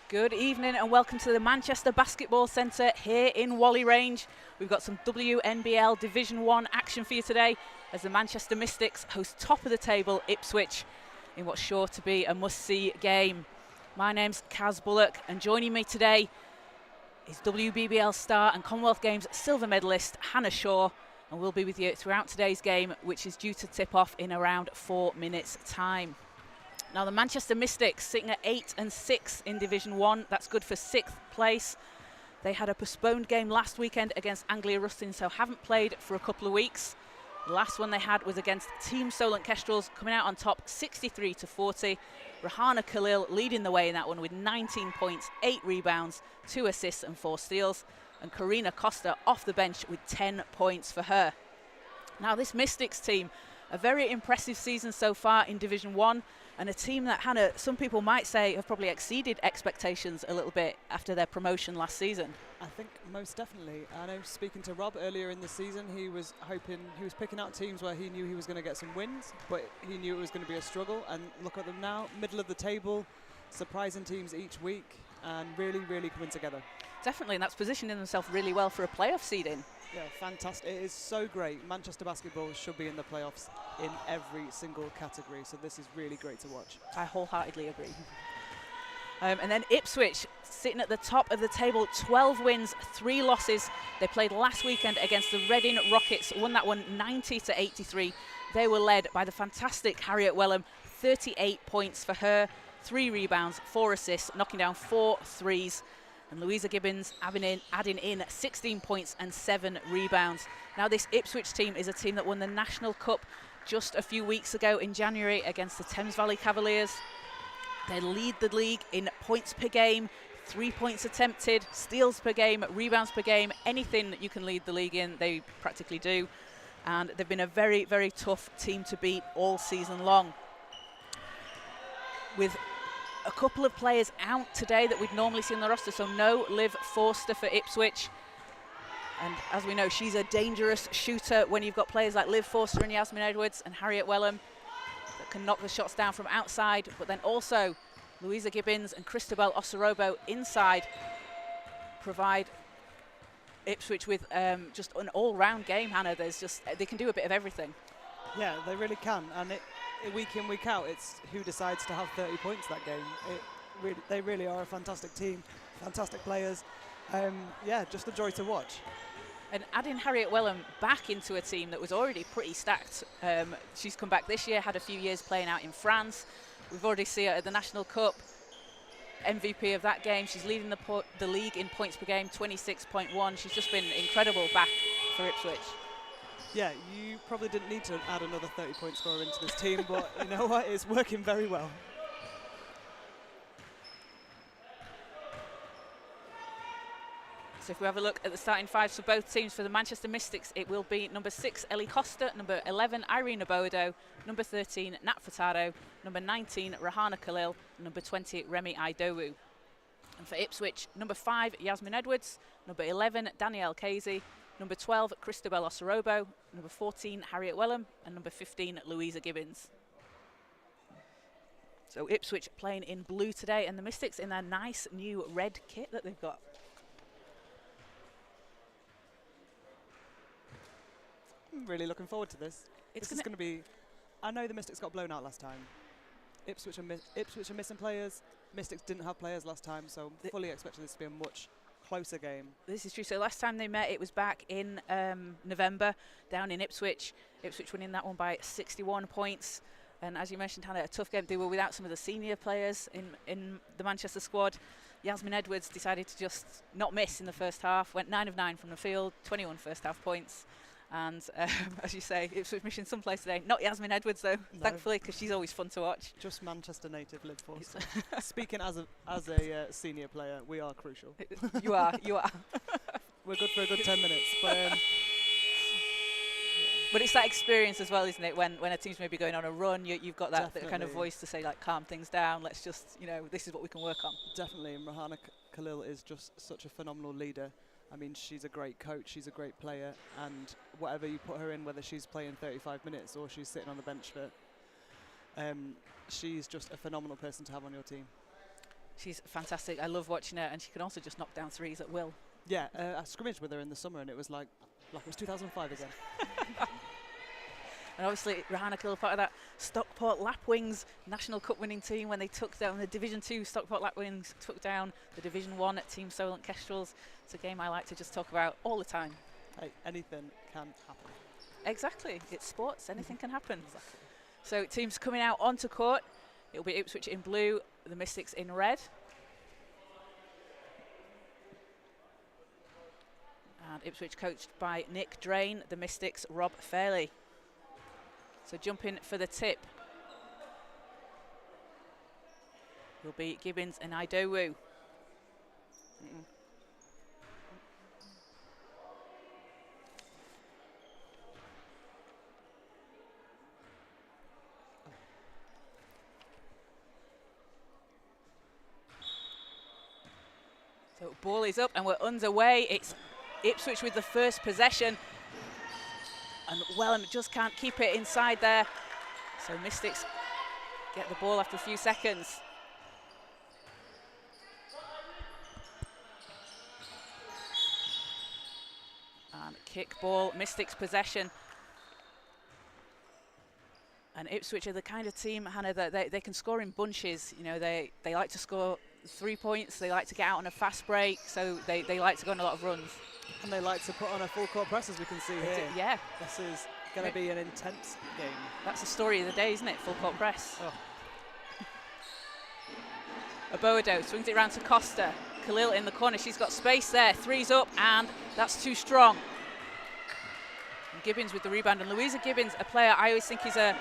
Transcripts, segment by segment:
Good evening and welcome to the Manchester Basketball Centre here in Whalley Range. We've got some WNBL Division 1 action for you today as the Manchester Mystics host top of the table Ipswich in what's sure to be a must-see game. My name's Kaz Bullock and joining me today is WBBL star and Commonwealth Games silver medalist Hannah Shaw, and we'll be with you throughout today's game, which is due to tip off in around 4 minutes' time. Now the Manchester Mystics sitting at 8-6 in Division 1. That's good for 6th place. They had a postponed game last weekend against Anglia Rustin, so haven't played for a couple of weeks. The last one they had was against Team Solent Kestrels, coming out on top 63-40. Rahana Khalil leading the way in that one with 19 points, 8 rebounds, 2 assists and 4 steals. And Karina Costa off the bench with 10 points for her. Now this Mystics team, a very impressive season so far in Division 1. And a team that, Hannah, some people might say have probably exceeded expectations a little bit after their promotion last season. I think most definitely. I know speaking to Rob earlier in the season, he was picking out teams where he knew he was going to get some wins, but he knew it was going to be a struggle. And look at them now, middle of the table, surprising teams each week, and really, really coming together. Definitely, and that's positioning themselves really well for a playoff seeding. Yeah, fantastic. It is so great. Manchester basketball should be in the playoffs in every single category, so this is really great to watch. I wholeheartedly agree. And then Ipswich sitting at the top of the table, 12 wins, 3 losses. They played last weekend against the Reading Rockets, won that one 90-83. They were led by the fantastic Harriet Wellham, 38 points for her, 3 rebounds, 4 assists, knocking down 4 threes. And Louisa Gibbons adding in 16 points and 7 rebounds. Now this Ipswich team is a team that won the National Cup just a few weeks ago in January against the Thames Valley Cavaliers. They lead the league in points per game, 3 points attempted, steals per game, rebounds per game. Anything that you can lead the league in, they practically do. And they've been a very, very tough team to beat all season long. With a couple of players out today that we'd normally see on the roster, so no Liv Forster for Ipswich. And as we know, she's a dangerous shooter when you've got players like Liv Forster and Yasmin Edwards and Harriet Wellham that can knock the shots down from outside, but then also Louisa Gibbons and Cristobal Osorobo inside provide Ipswich with just an all-round game, Hannah. They can do a bit of everything. Yeah, they really can, and week in, week out, it's who decides to have 30 points that game. They really are a fantastic team, fantastic players. Yeah, just a joy to watch. And adding Harriet Wellham back into a team that was already pretty stacked. She's come back this year, had a few years playing out in France. We've already seen her at the National Cup, MVP of that game. She's leading the league in points per game, 26.1. She's just been incredible back for Ipswich. Yeah, you probably didn't need to add another 30-point scorer into this team, but you know what? It's working very well. So if we have a look at the starting fives for both teams, for the Manchester Mystics, it will be number 6, Ellie Costa, number 11, Irene Obodo, number 13, Nat Furtado, number 19, Rahana Khalil, and number 20, Remy Idowu. And for Ipswich, number 5, Yasmin Edwards, number 11, Danielle Casey, number 12, Cristobal Osorobo, number 14, Harriet Wellham, and number 15, Louisa Gibbons. So Ipswich playing in blue today, and the Mystics in their nice new red kit that they've got. I'm really looking forward to this. This is going to be... I know the Mystics got blown out last time. Ipswich are missing players. Mystics didn't have players last time, so I'm fully expecting this to be a much closer game. This is true. So last time they met, it was back in November down in Ipswich. Ipswich winning that one by 61 points. And as you mentioned, Hannah, a tough game. They were without some of the senior players in the Manchester squad. Yasmin Edwards decided to just not miss in the first half, went 9 of 9 from the field, 21 first half points. And as you say, Ipswich missing someplace today. Not Yasmin Edwards though, no. Thankfully, because she's always fun to watch. Just Manchester native Liv Forster. Speaking as a senior player, we are crucial. You are. We're good for a good 10 minutes. But it's that experience as well, isn't it? When a team's maybe going on a run, you've got that kind of voice to say, like, calm things down. Let's just, this is what we can work on. Definitely, and Rahana Khalil is just such a phenomenal leader. I mean, she's a great coach, she's a great player, and whatever you put her in, whether she's playing 35 minutes or she's sitting on the bench for, she's just a phenomenal person to have on your team. She's fantastic. I love watching her, and she can also just knock down threes at will. Yeah, I scrimmaged with her in the summer, and it was like it was 2005 again. And obviously, Rahana Khalil, part of that Stockport Lapwings National Cup winning team when they took down the Division 2 Stockport Lapwings, took down the Division 1 Team Solent Kestrels. It's a game I like to just talk about all the time. Hey, anything can happen. Exactly. It's sports. Anything can happen. Exactly. So teams coming out onto court. It'll be Ipswich in blue, the Mystics in red. And Ipswich coached by Nick Drain, the Mystics Rob Fairley. So jumping for the tip will be Gibbons and Idowu. So ball is up and we're underway. It's Ipswich with the first possession. And Wellham just can't keep it inside there. So Mystics get the ball after a few seconds. And kick ball, Mystics possession. And Ipswich are the kind of team, Hannah, that they can score in bunches. You know, they like to score 3 points. They like to get out on a fast break. So they like to go on a lot of runs. And they like to put on a full court press, as we can see here. Yeah. This is going to be an intense game. That's the story of the day, isn't it? Full court press. Oh. Aboado swings it around to Costa. Khalil in the corner. She's got space there. Three's up, and that's too strong. And Gibbons with the rebound. And Louisa Gibbons, a player I always think is a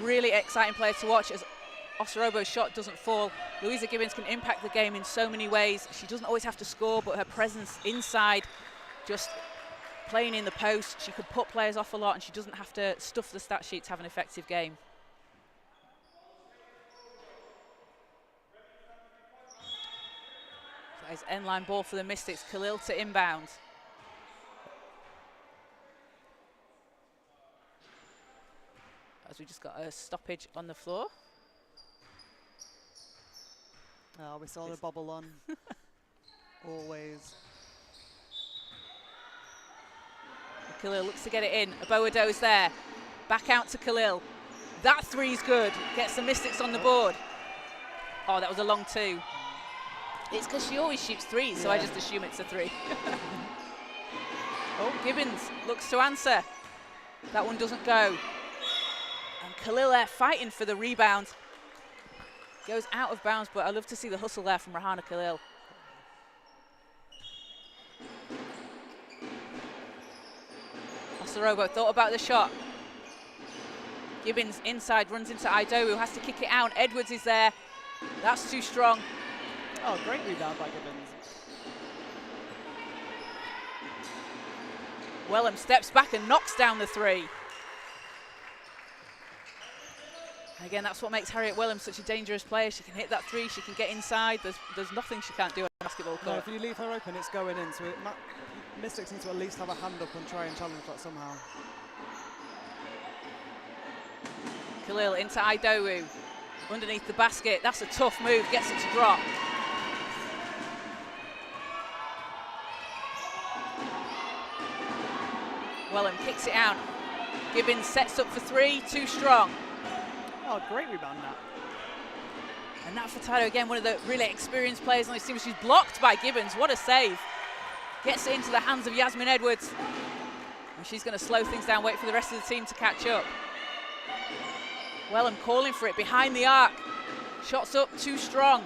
really exciting player to watch as Osorobo's shot doesn't fall. Louisa Gibbons can impact the game in so many ways. She doesn't always have to score, but her presence inside, just playing in the post, she could put players off a lot, and she doesn't have to stuff the stat sheet to have an effective game. That is end-line ball for the Mystics. Khalil to inbound. As we just got a stoppage on the floor. Oh, we saw the bobble on. Always. Khalil looks to get it in. Aboado's there. Back out to Khalil. That three's good. Gets the Mystics on the board. Oh, that was a long two. It's because she always shoots threes, so I just assume it's a three. Oh, Gibbons looks to answer. That one doesn't go. And Khalil there fighting for the rebound. Goes out of bounds, but I love to see the hustle there from Rahana Khalil. Osorobo thought about the shot. Gibbons inside, runs into Idowu, has to kick it out. Edwards is there. That's too strong. Oh, great rebound by Gibbons. Wellham steps back and knocks down the three. Again, that's what makes Harriet Wellham such a dangerous player. She can hit that three, she can get inside. There's nothing she can't do on a basketball court. No, if you leave her open, it's going in. So Mystics need to at least have a hand up and try and challenge that somehow. Khalil into Idowu. Underneath the basket. That's a tough move. Gets it to drop. Wellham kicks it out. Gibbons sets up for three. Too strong. Oh, great rebound, Nat. And Nat Furtado, again, one of the really experienced players on this team. She's blocked by Gibbons. What a save. Gets it into the hands of Yasmin Edwards. And she's going to slow things down, wait for the rest of the team to catch up. Wellham calling for it behind the arc. Shots up, too strong.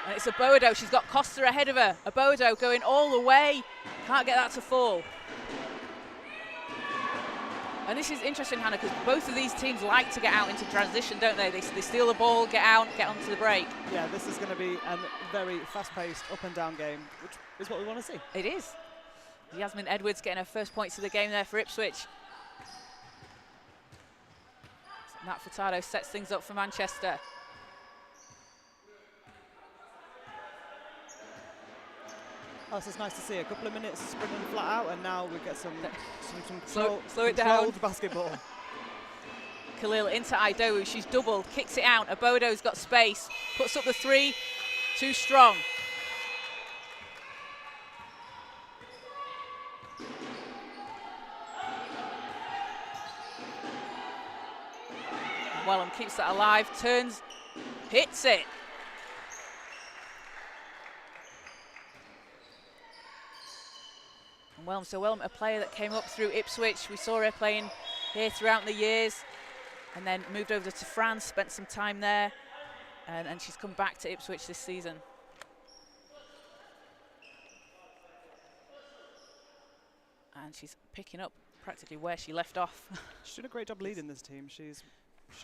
And it's Aboado. She's got Costa ahead of her. Aboado going all the way. Can't get that to fall. And this is interesting, Hannah, because both of these teams like to get out into transition, don't they? They steal the ball, get out, get onto the break. Yeah, this is going to be a very fast-paced, up-and-down game, which is what we want to see. It is. Yasmin Edwards getting her first points of the game there for Ipswich. Nat Furtado sets things up for Manchester. Oh, so it's nice to see a couple of minutes sprinting flat out, and now we get some slow it down. basketball. Khalil into Idowu. She's doubled, kicks it out. Abodo's got space, puts up the 3, too strong. Wellham keeps that alive, turns, hits it. And Wellham, a player that came up through Ipswich. We saw her playing here throughout the years and then moved over to France, spent some time there, and she's come back to Ipswich this season. And she's picking up practically where she left off. She's doing a great job leading this team. She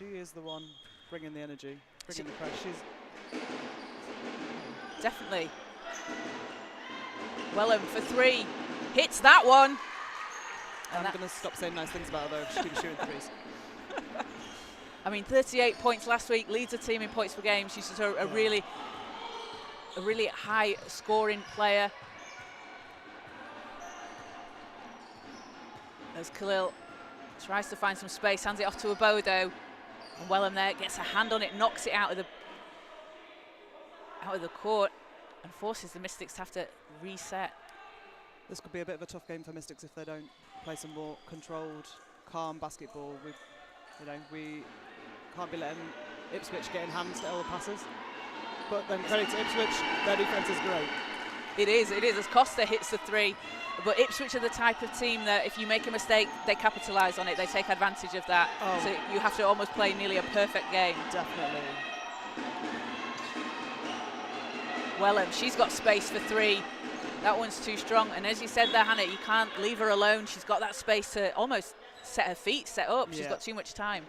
is the one bringing the energy, bringing the pressure. She's definitely. Wellham for 3, hits that one. I'm going to stop saying nice things about her though. She keeps shooting threes. I mean, 38 points last week, leads the team in points per game. She's just a really high scoring player. As Khalil tries to find some space, hands it off to Abodo. And Wellham there gets a hand on it, knocks it out of the court, and forces the Mystics to have to reset. This could be a bit of a tough game for Mystics if they don't play some more controlled, calm basketball. We can't be letting Ipswich get in hands to all the passes. But then credit to Ipswich, their defence is great. It is, as Costa hits the 3. But Ipswich are the type of team that if you make a mistake, they capitalise on it. They take advantage of that. Oh. So you have to almost play nearly a perfect game. Definitely. Wellham, she's got space for 3. That one's too strong. And as you said there, Hannah, you can't leave her alone. She's got that space to almost set her feet, set up. She's got too much time.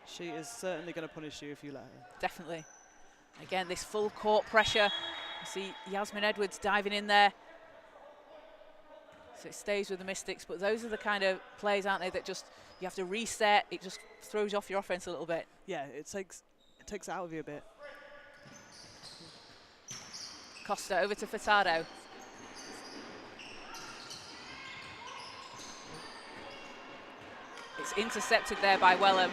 She is certainly going to punish you if you let her. Definitely. Again, this full court pressure. You see Yasmin Edwards diving in there. So it stays with the Mystics, but those are the kind of plays, aren't they, that just you have to reset. It just throws off your offense a little bit. Yeah, it takes it out of you a bit. Costa over to Furtado. It's intercepted there by Wellham.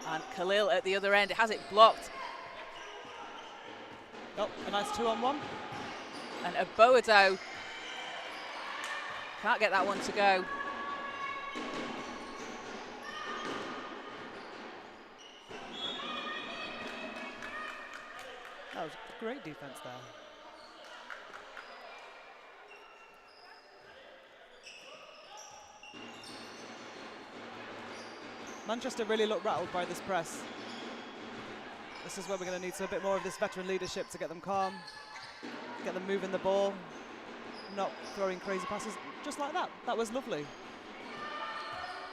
And Khalil at the other end, it has it blocked. Oh, a nice 2-on-1. And Abodo can't get that one to go. That was great defense there. Manchester really look rattled by this press. This is where we're going to need a bit more of this veteran leadership to get them calm, get them moving the ball, not throwing crazy passes. Just like that. That was lovely.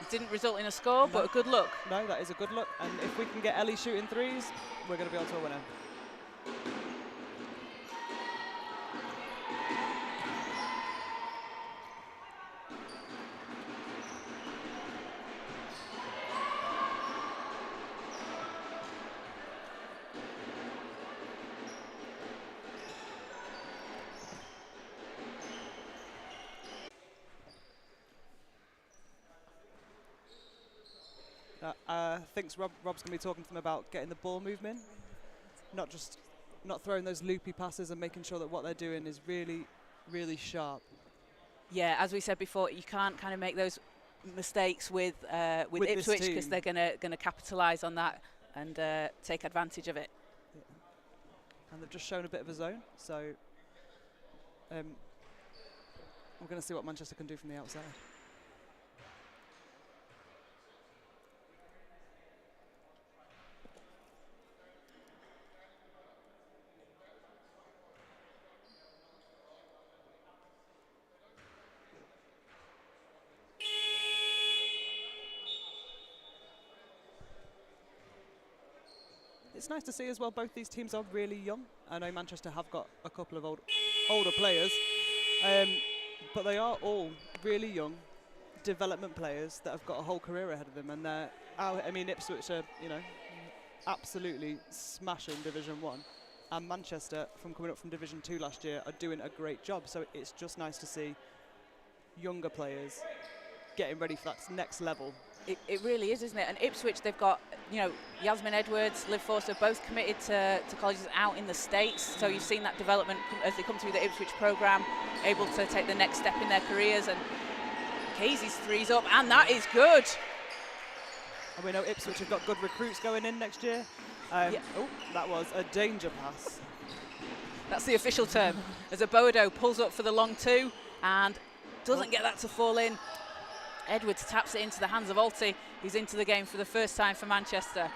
It didn't result in a score, but a good look. No, that is a good look. And if we can get Ellie shooting threes, we're going to be on to a winner. Thinks Rob's going to be talking to them about getting the ball movement, not throwing those loopy passes and making sure that what they're doing is really, really sharp. Yeah, as we said before, you can't kind of make those mistakes with Ipswich because they're going to capitalise on that and take advantage of it. Yeah. And they've just shown a bit of a zone, so we're going to see what Manchester can do from the outside. It's nice to see as well, both these teams are really young. I know Manchester have got a couple of older players, but they are all really young development players that have got a whole career ahead of them. And they're out, I mean, Ipswich are, absolutely smashing Division 1. and Manchester, from coming up from Division 2 last year, are doing a great job. So it's just nice to see younger players getting ready for that next level. It really is, isn't it? And Ipswich, they've got, you know, Yasmin Edwards, Liv Forster, both committed to colleges out in the States. So you've seen that development as they come through the Ipswich programme, able to take the next step in their careers. And Casey's three's up, and that is good. And we know Ipswich have got good recruits going in next year. Oh, that was a danger pass. That's the official term. As Abodo pulls up for the long two and doesn't get that to fall in. Edwards taps it into the hands of Alti, who's into the game for the first time for Manchester.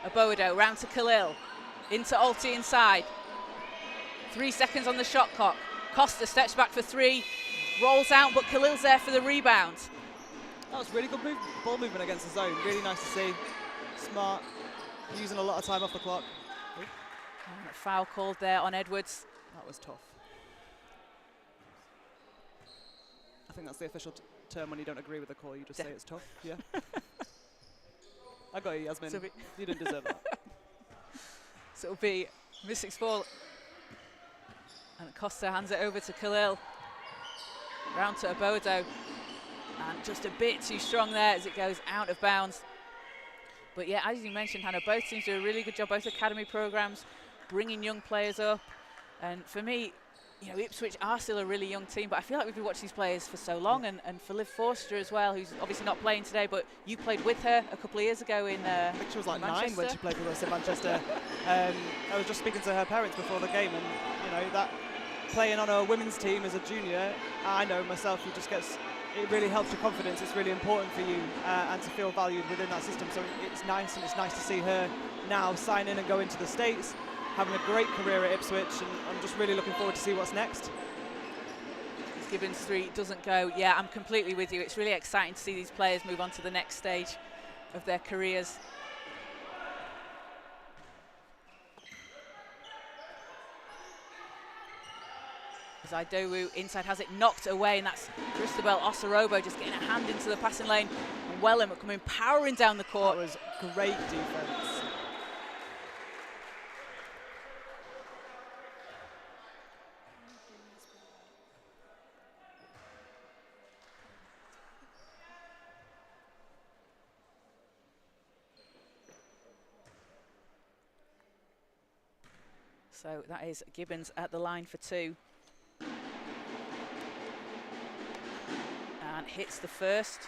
Abodo round to Khalil, into Alti inside. 3 seconds on the shot clock. Costa steps back for three, rolls out, but Khalil's there for the rebound. That was really good ball movement against the zone. Really nice to see. Smart, using a lot of time off the clock. And a foul called there on Edwards. That was tough. I think that's the official term when you don't agree with the call, you just say it's tough, yeah? I got you, Yasmin. You didn't deserve that. So it'll be Mystics ball. And Costa hands it over to Khalil. Round to Abodo. And just a bit too strong there as it goes out of bounds. But yeah, as you mentioned, Hannah, both teams do a really good job, both academy programs, bringing young players up. And for me, you know, Ipswich are still a really young team, but I feel like we've been watching these players for so long, and for Liv Forster as well, who's obviously not playing today, but you played with her a couple of years ago in I think she was like Manchester. 9 when she played with us in Manchester. I was just speaking to her parents before the game, and you know, that playing on a women's team as a junior, I know myself, it really helps your confidence. It's really important for you and to feel valued within that system. So it's nice, and it's nice to see her now sign in and go into the States, having a great career at Ipswich, and I'm just really looking forward to see what's next. Gibbons 3 doesn't go. Yeah, I'm completely with you. It's really exciting to see these players move on to the next stage of their careers. As Idowu inside has it knocked away, and that's Christabel Osarobo just getting a hand into the passing lane. And Wellham are coming powering down the court. That was great defence. So that is Gibbons at the line for two. And hits the first.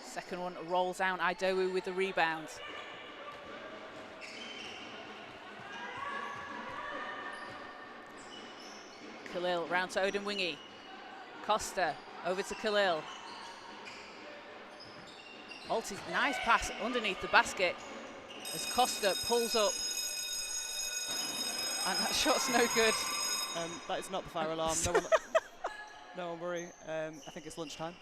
Second one rolls out, Idowu with the rebound. Khalil round to Odin Wingy. Costa over to Khalil. Alti's nice pass underneath the basket as Costa pulls up. And that shot's no good. That is not the fire alarm. No one worry. I think it's lunchtime.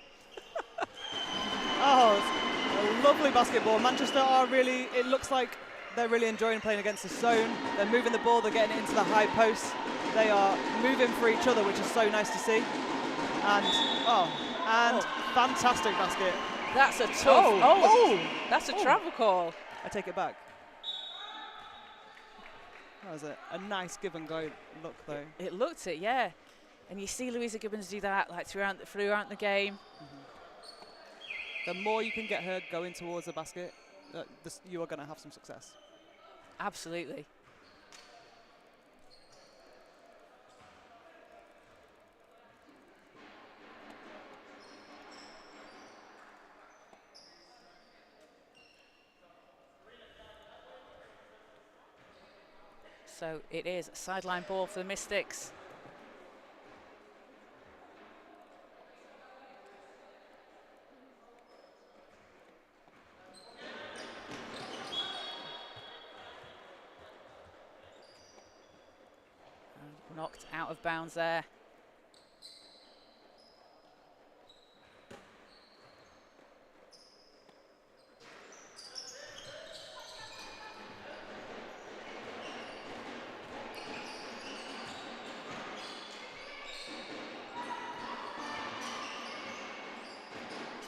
Oh, it's a lovely basketball. Manchester are really, it looks like they're really enjoying playing against the zone. They're moving the ball, they're getting it into the high post. They are moving for each other, which is so nice to see. And fantastic basket. That's a tough, that's a travel call. I take it back. That was a nice give and go look though. It looked it, yeah. And you see Louisa Gibbons do that like throughout the game. The more you can get her going towards the basket, you are going to have some success. Absolutely. So it is a sideline ball for the Mystics. And knocked out of bounds there.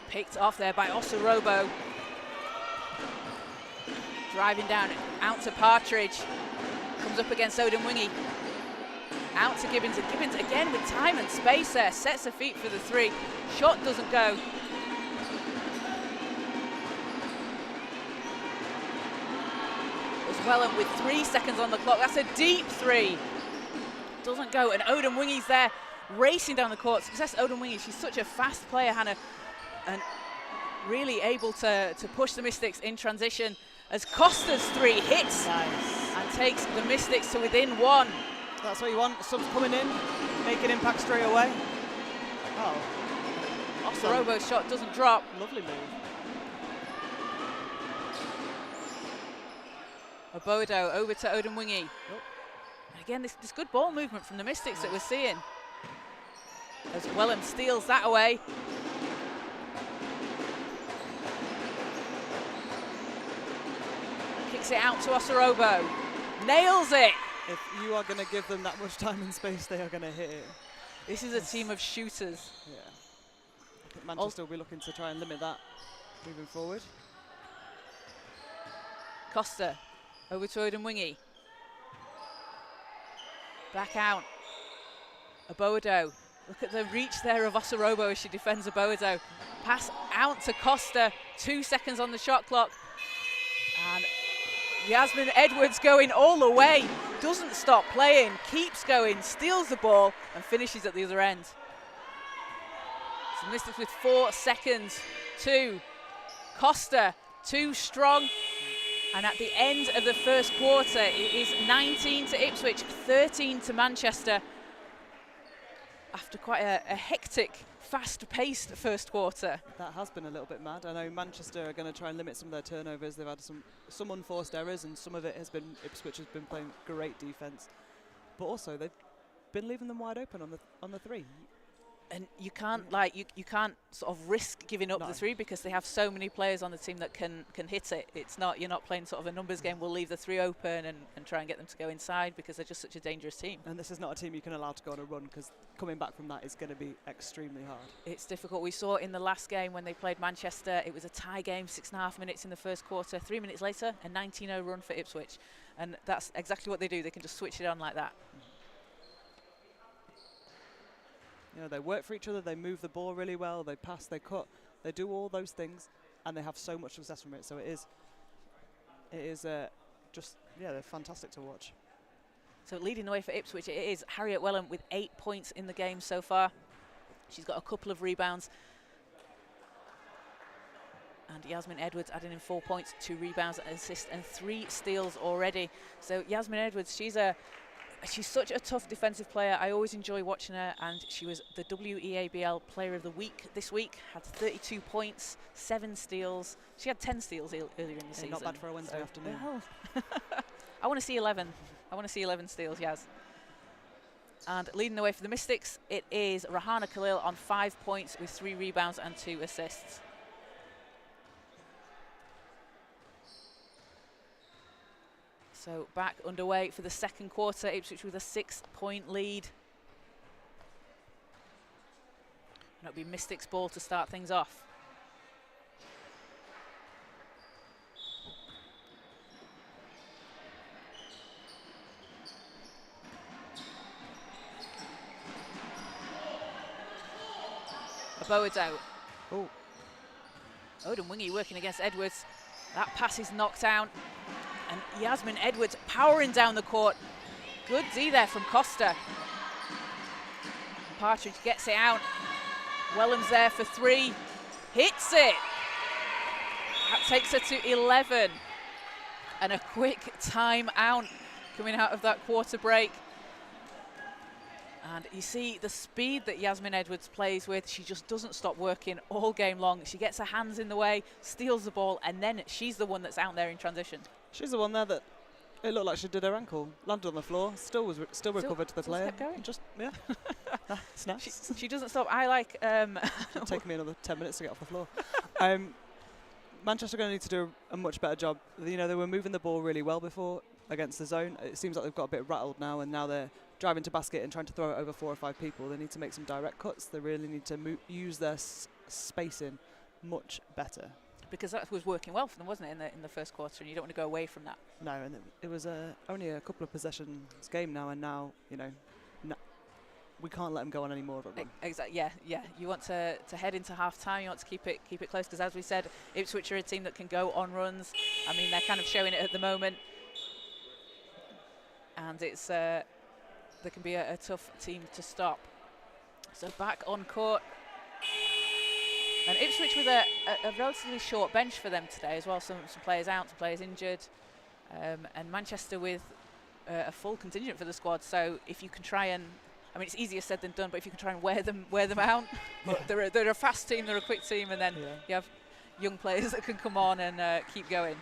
Picked off there by Osorobo. Driving down, out to Partridge. Comes up against Odemwingie. Out to Gibbons, and Gibbons again with time and space there. Sets her feet for the 3. Shot doesn't go. As well, and with 3 seconds on the clock, that's a deep 3. Doesn't go, and Odemwingie's there racing down the court. Success Odemwingie, she's such a fast player, Hannah, and really able to push the Mystics in transition as Costa's 3 hits. Nice. And takes the Mystics to within 1. That's what you want. Subs coming in, make an impact straight away. Oh. Osorobo's shot doesn't drop. Lovely move. Obodo over to Odemwingie. And again, this good ball movement from the Mystics that we're seeing. As Wellham steals that away. Kicks it out to Osorobo. Nails it. If you are going to give them that much time and space, they are going to hit it. This is a team of shooters. Yeah. I think Manchester will be looking to try and limit that moving forward. Costa over to Odemwingie. Back out. Obodo. Look at the reach there of Osorobo as she defends Obodo. Pass out to Costa. 2 seconds on the shot clock. And Yasmin Edwards going all the way. Doesn't stop playing. Keeps going. Steals the ball and finishes at the other end. So Mystics with 4 seconds. 2. Costa. 2 strong. And at the end of the first quarter, it is 19 to Ipswich, 13 to Manchester. After quite a hectic, fast-paced first quarter. That has been a little bit mad. I know Manchester are going to try and limit some of their turnovers. They've had some unforced errors, and some of it has been Ipswich has been playing great defence. But also, they've been leaving them wide open on the 3. And you can't you can't sort of risk giving up the 3 because they have so many players on the team that can hit it. It's not, you're not playing sort of a numbers game. We'll leave the 3 open and try and get them to go inside because they're just such a dangerous team. And this is not a team you can allow to go on a run because coming back from that is going to be extremely hard. It's difficult. We saw in the last game when they played Manchester, it was a tie game, 6.5 minutes in the first quarter. 3 minutes later, a 19-0 run for Ipswich. And that's exactly what they do. They can just switch it on like that. You know, they work for each other, they move the ball really well, they pass, they cut, they do all those things, and they have so much success from it. So it is just, yeah, they're fantastic to watch. So leading the way for Ipswich, it is Harriet Wellham with 8 points in the game so far. She's got a couple of rebounds. And Yasmin Edwards adding in 4 points, 2 rebounds, an assist, and 3 steals already. So Yasmin Edwards, she's such a tough defensive player. I always enjoy watching her, and she was the WEABL Player of the Week this week. Had 32 points, 7 steals. She had 10 steals earlier in the season. Not bad for a Wednesday afternoon. Well, I want to see 11. I want to see 11 steals, Yaz. And leading the way for the Mystics, it is Rahana Khalil on 5 points with 3 rebounds and 2 assists. So back underway for the second quarter, Ipswich with a 6-point lead. And it'll be Mystics ball to start things off. Obodo. Oh. Odemwingie working against Edwards. That pass is knocked out. And Yasmin Edwards powering down the court. Good D there from Costa. Partridge gets it out. Wellham's there for 3. Hits it. That takes her to 11. And a quick time out coming out of that quarter break. And you see the speed that Yasmin Edwards plays with. She just doesn't stop working all game long. She gets her hands in the way, steals the ball, and then she's the one that's out there in transition. She's the one there that it looked like she did her ankle, landed on the floor, still recovered to the player. Kept going. Just, yeah, it's nice. She doesn't stop. I like. It'll take me another 10 minutes to get off the floor. Manchester are going to need to do a much better job. You know, they were moving the ball really well before against the zone. It seems like they've got a bit rattled now, and now they're driving to basket and trying to throw it over 4 or 5 people. They need to make some direct cuts. They really need to use their spacing much better. Because that was working well for them, wasn't it, in the first quarter, and you don't want to go away from that. No, and it was only a couple of possessions game now, and now, you know, we can't let them go on any more of a run. Exactly. Yeah. You want to head into half time. You want to keep it close, because as we said, Ipswich are a team that can go on runs. I mean, they're kind of showing it at the moment, and it's they can be a tough team to stop. So back on court. And Ipswich with a relatively short bench for them today as well. Some players out, some players injured. And Manchester with a full contingent for the squad. So if you can try and, I mean, it's easier said than done, but if you can try and wear them out. But they're a fast team, they're a quick team, and then you have young players that can come on and keep going.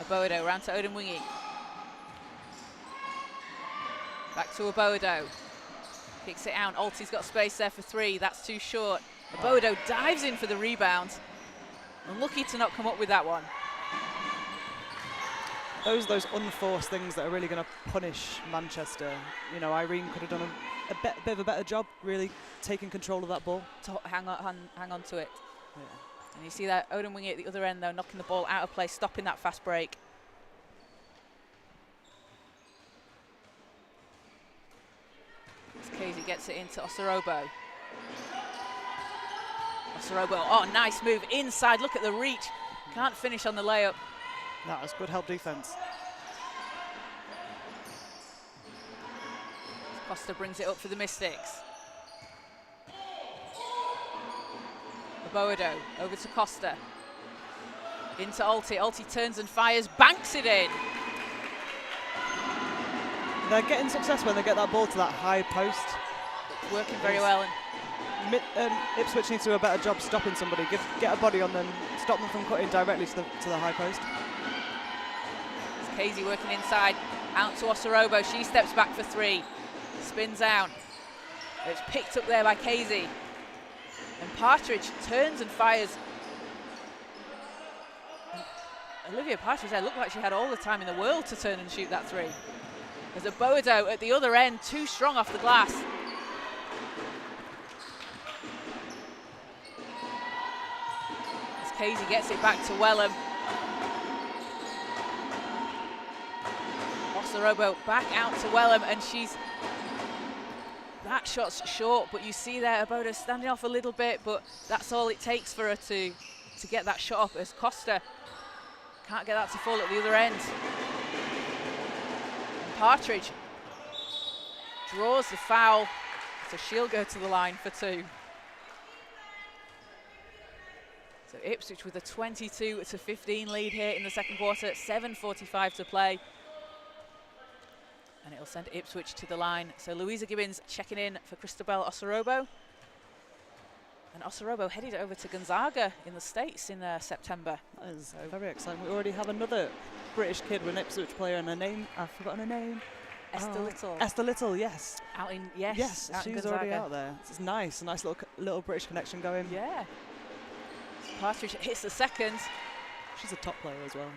Abodo round to Odin Wingy. Back to Abodo. Kicks it out. Alti's got space there for three. That's too short. Abodo dives in for the rebound. Unlucky to not come up with that one. Those unforced things that are really going to punish Manchester. You know, Irene could have done a bit of a better job, really taking control of that ball. To hang on to it. Yeah. And you see that Odin Wingy at the other end, though, knocking the ball out of play, stopping that fast break. Casey gets it into Osorobo. Oh, nice move inside. Look at the reach. Can't finish on the layup. That was good help defense. Costa brings it up for the Mystics. Abodo over to Costa. Into Alti. Alti turns and fires, banks it in. They're getting success when they get that ball to that high post. It's working very well. And Ipswich needs to do a better job stopping somebody. Get a body on them, stop them from cutting directly to the high post. It's Casey working inside, out to Osorobo. She steps back for three, spins out. It's picked up there by Casey. And Partridge turns and fires. And Olivia Partridge there looked like she had all the time in the world to turn and shoot that three. There's Abodo at the other end, too strong off the glass. As Casey gets it back to Wellham. Osorobo back out to Wellham, and that shot's short, but you see there Abodo standing off a little bit, but that's all it takes for her to get that shot up, as Costa can't get that to fall at the other end. Partridge draws the foul, so she'll go to the line for two. So Ipswich with a 22-15 lead here in the second quarter, 7:45 to play. And it'll send Ipswich to the line. So Louisa Gibbons checking in for Cristobal Osorobo. And Osorobo headed over to Gonzaga in the States in September. That is very exciting. We already have another British kid with an Ipswich player, and her name, I've forgotten her name. Esther Little. Esther Little, yes. Out in, yes, out she's already out there. It's nice, a nice little British connection going. Yeah. Partridge hits the second. She's a top player as well.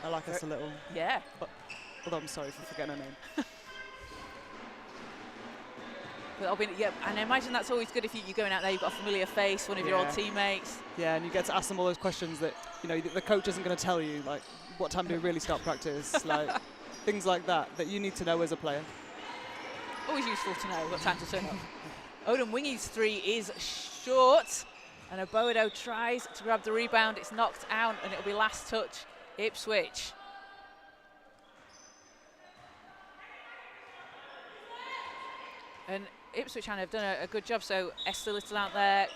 I like Esther Little. Yeah. Although I'm sorry for forgetting her name. But and I imagine that's always good if you're going out there, you've got a familiar face, one of your old teammates. Yeah, and you get to ask them all those questions that, you know, the coach isn't going to tell you, like, what time do we really start practice? Like, things like that you need to know as a player. Always useful to know what time to turn up. Odin Wingy's three is short, and Abodo tries to grab the rebound. It's knocked out, and it'll be last touch, Ipswich. And Ipswich have done a good job. So Esther Little out there.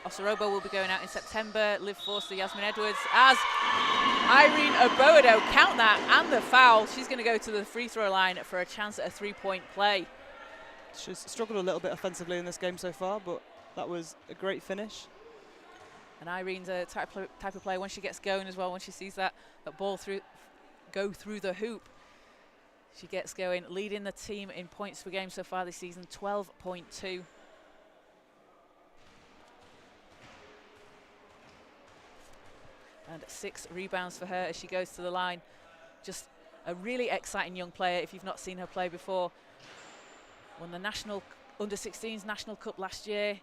Osorobo will be going out in September. Liv Forster, Yasmin Edwards. As Irene Abodo, count that, and the foul. She's going to go to the free throw line for a chance at a three-point play. She's struggled a little bit offensively in this game so far, but that was a great finish. And Irene's a type of player when she gets going as well, when she sees that ball go through the hoop. She gets going, leading the team in points per game so far this season, 12.2. And 6 rebounds for her as she goes to the line. Just a really exciting young player if you've not seen her play before. Won the national under-16s National Cup last year.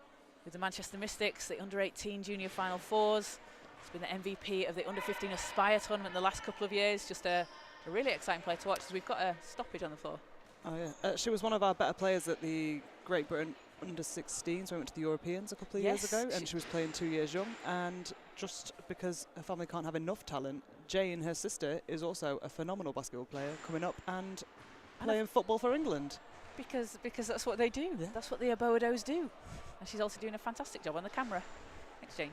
with the Manchester Mystics, the under-18 junior Final Fours. He's been the MVP of the under-15 Aspire tournament in the last couple of years. Just a really exciting player to watch, as we've got a stoppage on the floor. Oh yeah, she was one of our better players at the Great Britain under-16s. We went to the Europeans a couple of years ago, and she was playing 2 years young. And just because her family can't have enough talent, Jane, her sister, is also a phenomenal basketball player, coming up and playing football for England. Because that's what they do. Yeah. That's what the Aboados do. And she's also doing a fantastic job on the camera. Thanks, Jane.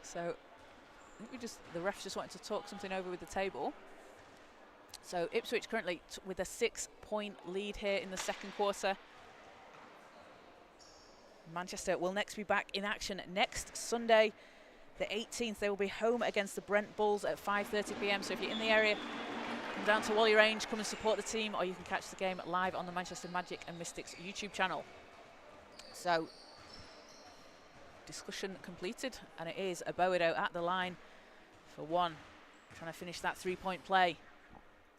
So I think the refs just wanted to talk something over with the table. So Ipswich currently with a 6-point lead here in the second quarter. Manchester will next be back in action next Sunday, the 18th. They will be home against the Brent Bulls at 5:30 p.m. So if you're in the area, come down to Whalley Range, come and support the team, or you can catch the game live on the Manchester Magic and Mystics YouTube channel. So discussion completed, and it is Aboado at the line for one, trying to finish that 3-point play.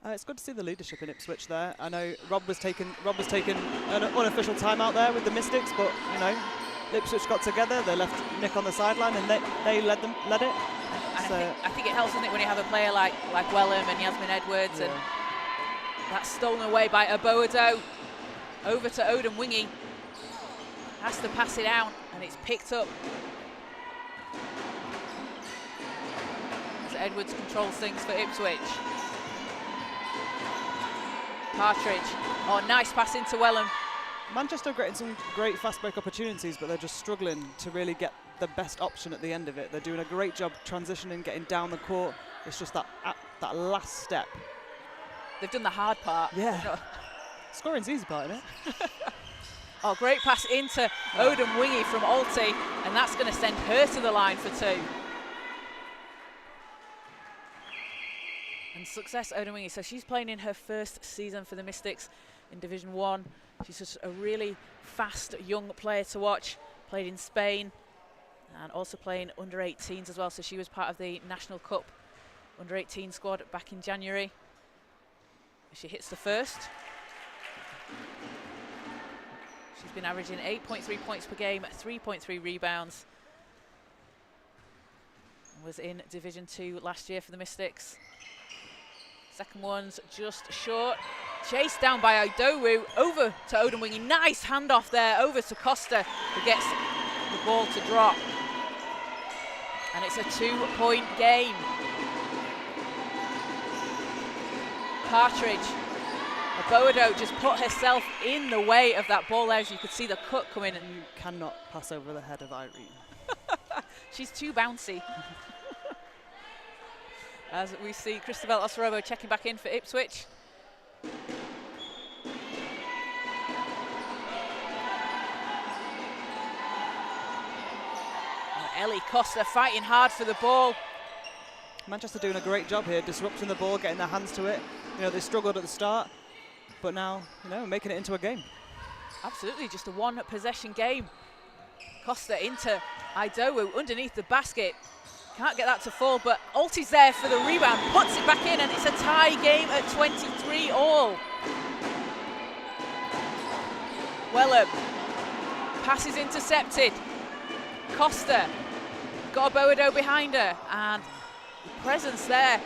It's good to see the leadership in Ipswich there. I know Rob was taking an unofficial timeout there with the Mystics, but you know, Ipswich got together. They left Nick on the sideline, and they led it. And I think it helps, doesn't it, when you have a player like Wellham and Yasmin Edwards, and that's stolen away by Aboado. Over to Odin Wingy. Has to pass it out, and it's picked up. As Edwards controls things for Ipswich. Partridge. Oh, nice pass into Wellham. Manchester are getting some great fast break opportunities, but they're just struggling to really get the best option at the end of it. They're doing a great job transitioning, getting down the court. It's just that last step. They've done the hard part. Yeah. Scoring's the easy part, isn't it? Oh, great pass into Odin Wingy from Alti, and that's going to send her to the line for two. And success, Odin Wingy. So she's playing in her first season for the Mystics in Division 1. She's just a really fast young player to watch. Played in Spain and also playing under 18s as well. So she was part of the National Cup under 18 squad back in January. She hits the first. She's been averaging 8.3 points per game, 3.3 rebounds. Was in Division 2 last year for the Mystics. Second one's just short. Chased down by Idowu, over to Odin Wingy. Nice handoff there, over to Costa, who gets the ball to drop. And it's a 2-point game. Partridge. Aboado just put herself in the way of that ball there, as you could see the cut coming. You cannot pass over the head of Irene. She's too bouncy. As we see Cristobal Osorobo checking back in for Ipswich. Ellie Costa fighting hard for the ball. Manchester doing a great job here, disrupting the ball, getting their hands to it. You know, they struggled at the start, but now, you know, making it into a game. Absolutely, just a one-possession game. Costa into Idowu underneath the basket. Can't get that to fall, but Alti's there for the rebound, puts it back in, and it's a tie game at 23 all. Wellham, pass is intercepted. Costa, got Aboado behind her, and the presence there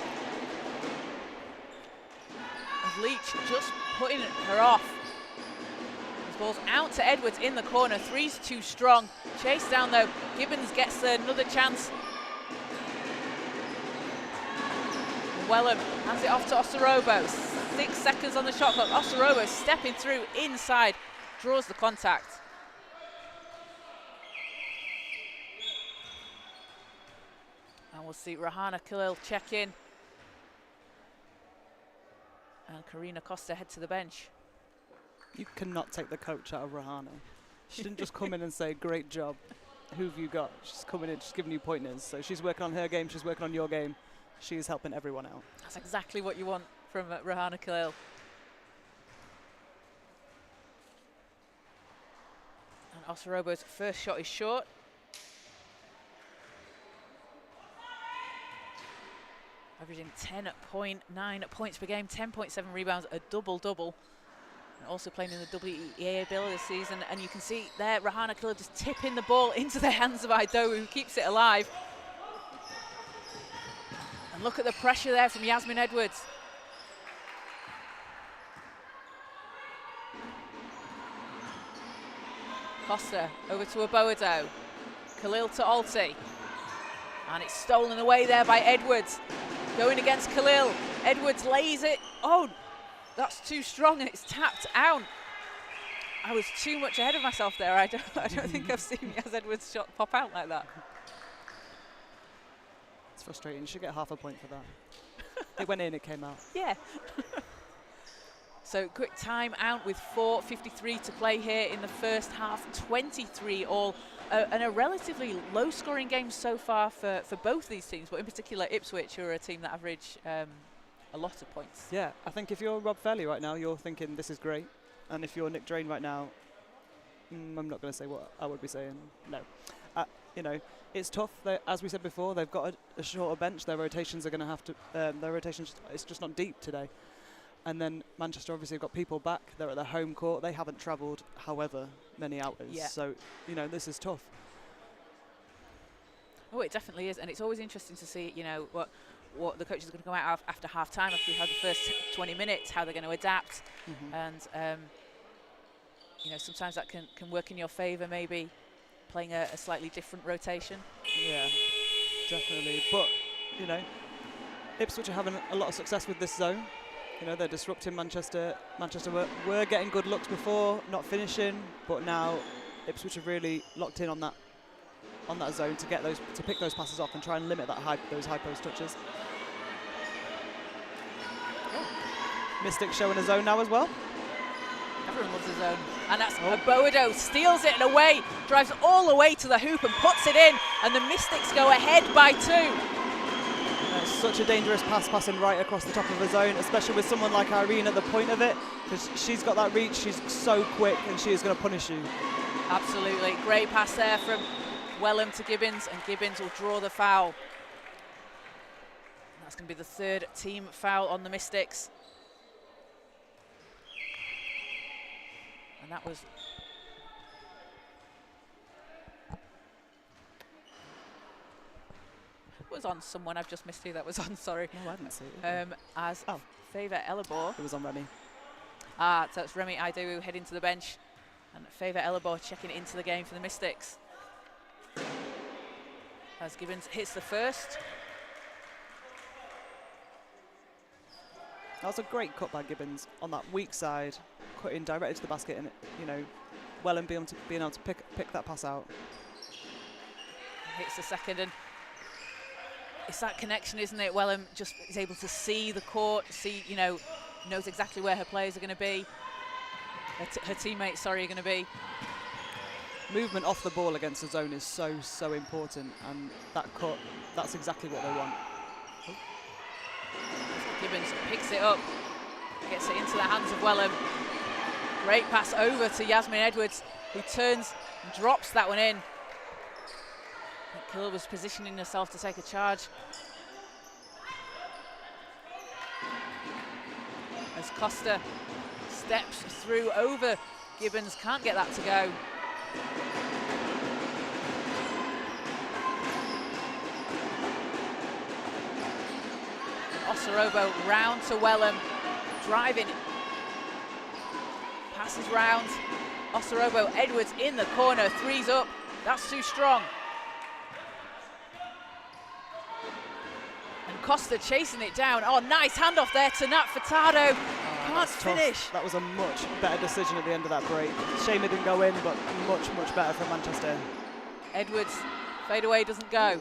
of Leach just putting her off. This ball's out to Edwards in the corner, three's too strong. Chased down though, Gibbons gets another chance. Wellham hands it off to Osorobo. 6 seconds on the shot clock. Osorobo stepping through inside, draws the contact. And we'll see Rahana Khalil check in. And Karina Costa head to the bench. You cannot take the coach out of Rahana. She didn't just come in and say, great job, who have you got? She's coming in, she's giving you pointers. So she's working on her game, she's working on your game. She is helping everyone out. That's exactly what you want from Rahana Khalil. And Osorobo's first shot is short. Averaging 10.9 points per game, 10.7 rebounds, a double-double. also playing in the WNBL this season. And you can see there, Rahana Khalil just tipping the ball into the hands of Idowu, who keeps it alive. And look at the pressure there from Yasmin Edwards. Costa over to Aboado. Khalil to Alti. And it's stolen away there by Edwards. Going against Khalil. Edwards lays it. Oh, that's too strong and it's tapped out. I was too much ahead of myself there. I don't think I've seen Yas Edwards' shot pop out like that. It's frustrating. You should get half a point for that. It went in, it came out. Yeah. So quick time out with 4:53 to play here in the first half. 23 all. And a relatively low-scoring game so far for both these teams, but in particular Ipswich, who are a team that average a lot of points. Yeah, I think if you're Rob Fairley right now, you're thinking this is great. And if you're Nick Drain right now, I'm not going to say what I would be saying. No. You know, it's tough. As we said before, they've got a shorter bench. Their rotations are going to have to, it's just not deep today. And then Manchester obviously have got people back. They're at their home court. They haven't travelled however many hours. Yeah. So, you know, this is tough. Oh, it definitely is. And it's always interesting to see, you know, what the coaches are going to come out after half-time, after we've had the first 20 minutes, how they're going to adapt. And, you know, sometimes that can work in your favour, maybe playing a slightly different rotation. Yeah, definitely. But, you know, Ipswich are having a lot of success with this zone. You know, they're disrupting Manchester. Manchester were getting good looks before, not finishing, but now Ipswich have really locked in on that zone to pick those passes off and try and limit those high post touches. Mystics showing a zone now as well. Everyone loves a zone. And that's Aboado steals it and away, drives all the way to the hoop and puts it in, and the Mystics go ahead by 2. It's such a dangerous passing right across the top of the zone, especially with someone like Irene at the point of it, because she's got that reach, she's so quick, and she is going to punish you. Absolutely. Great pass there from Wellham to Gibbons, and Gibbons will draw the foul. That's going to be the 3rd team foul on the Mystics. And that was... on someone. I've just missed who that was on, sorry. No, I didn't see it. As Favour Ellabor. It was on Remy. So it's Remy Idowu heading to the bench, and Favour Ellabor checking into the game for the Mystics. As Gibbons hits the first. That was a great cut by Gibbons on that weak side, cutting directly to the basket, and you know, Wellham being able to pick that pass out. Hits the second, and it's that connection, isn't it? Wellham just is able to see the court, you know, knows exactly where her players are going to be, her teammates, are going to be. Movement off the ball against the zone is so important, and that cut, that's exactly what they want. Gibbons picks it up, gets it into the hands of Wellham. Great pass over to Yasmin Edwards, who turns and drops that one in. Khalil was positioning herself to take a charge. As Costa steps through over Gibbons, can't get that to go. Osorobo round to Wellham, driving. Passes round. Osorobo, Edwards in the corner, 3's up. That's too strong. Costa chasing it down. Oh, nice handoff there to Nat Furtado. Can't finish. That was a much better decision at the end of that break. Shame it didn't go in, but much better for Manchester. Edwards, fadeaway doesn't go.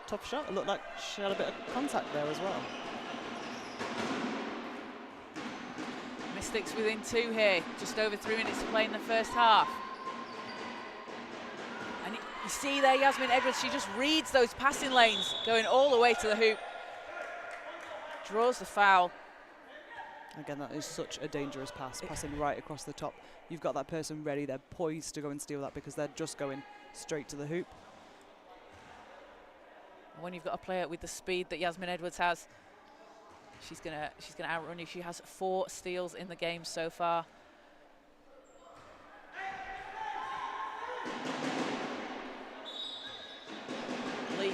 Tough shot. It looked like she had a bit of contact there as well. Mystics within 2 here. Just over 3 minutes to play in the first half. And you see there Yasmin Edwards, she just reads those passing lanes, going all the way to the hoop. Draws the foul. Again, that is such a dangerous pass, passing right across the top. You've got that person ready, they're poised to go and steal that because they're just going straight to the hoop. And when you've got a player with the speed that Yasmin Edwards has, she's gonna outrun you. She has 4 steals in the game so far.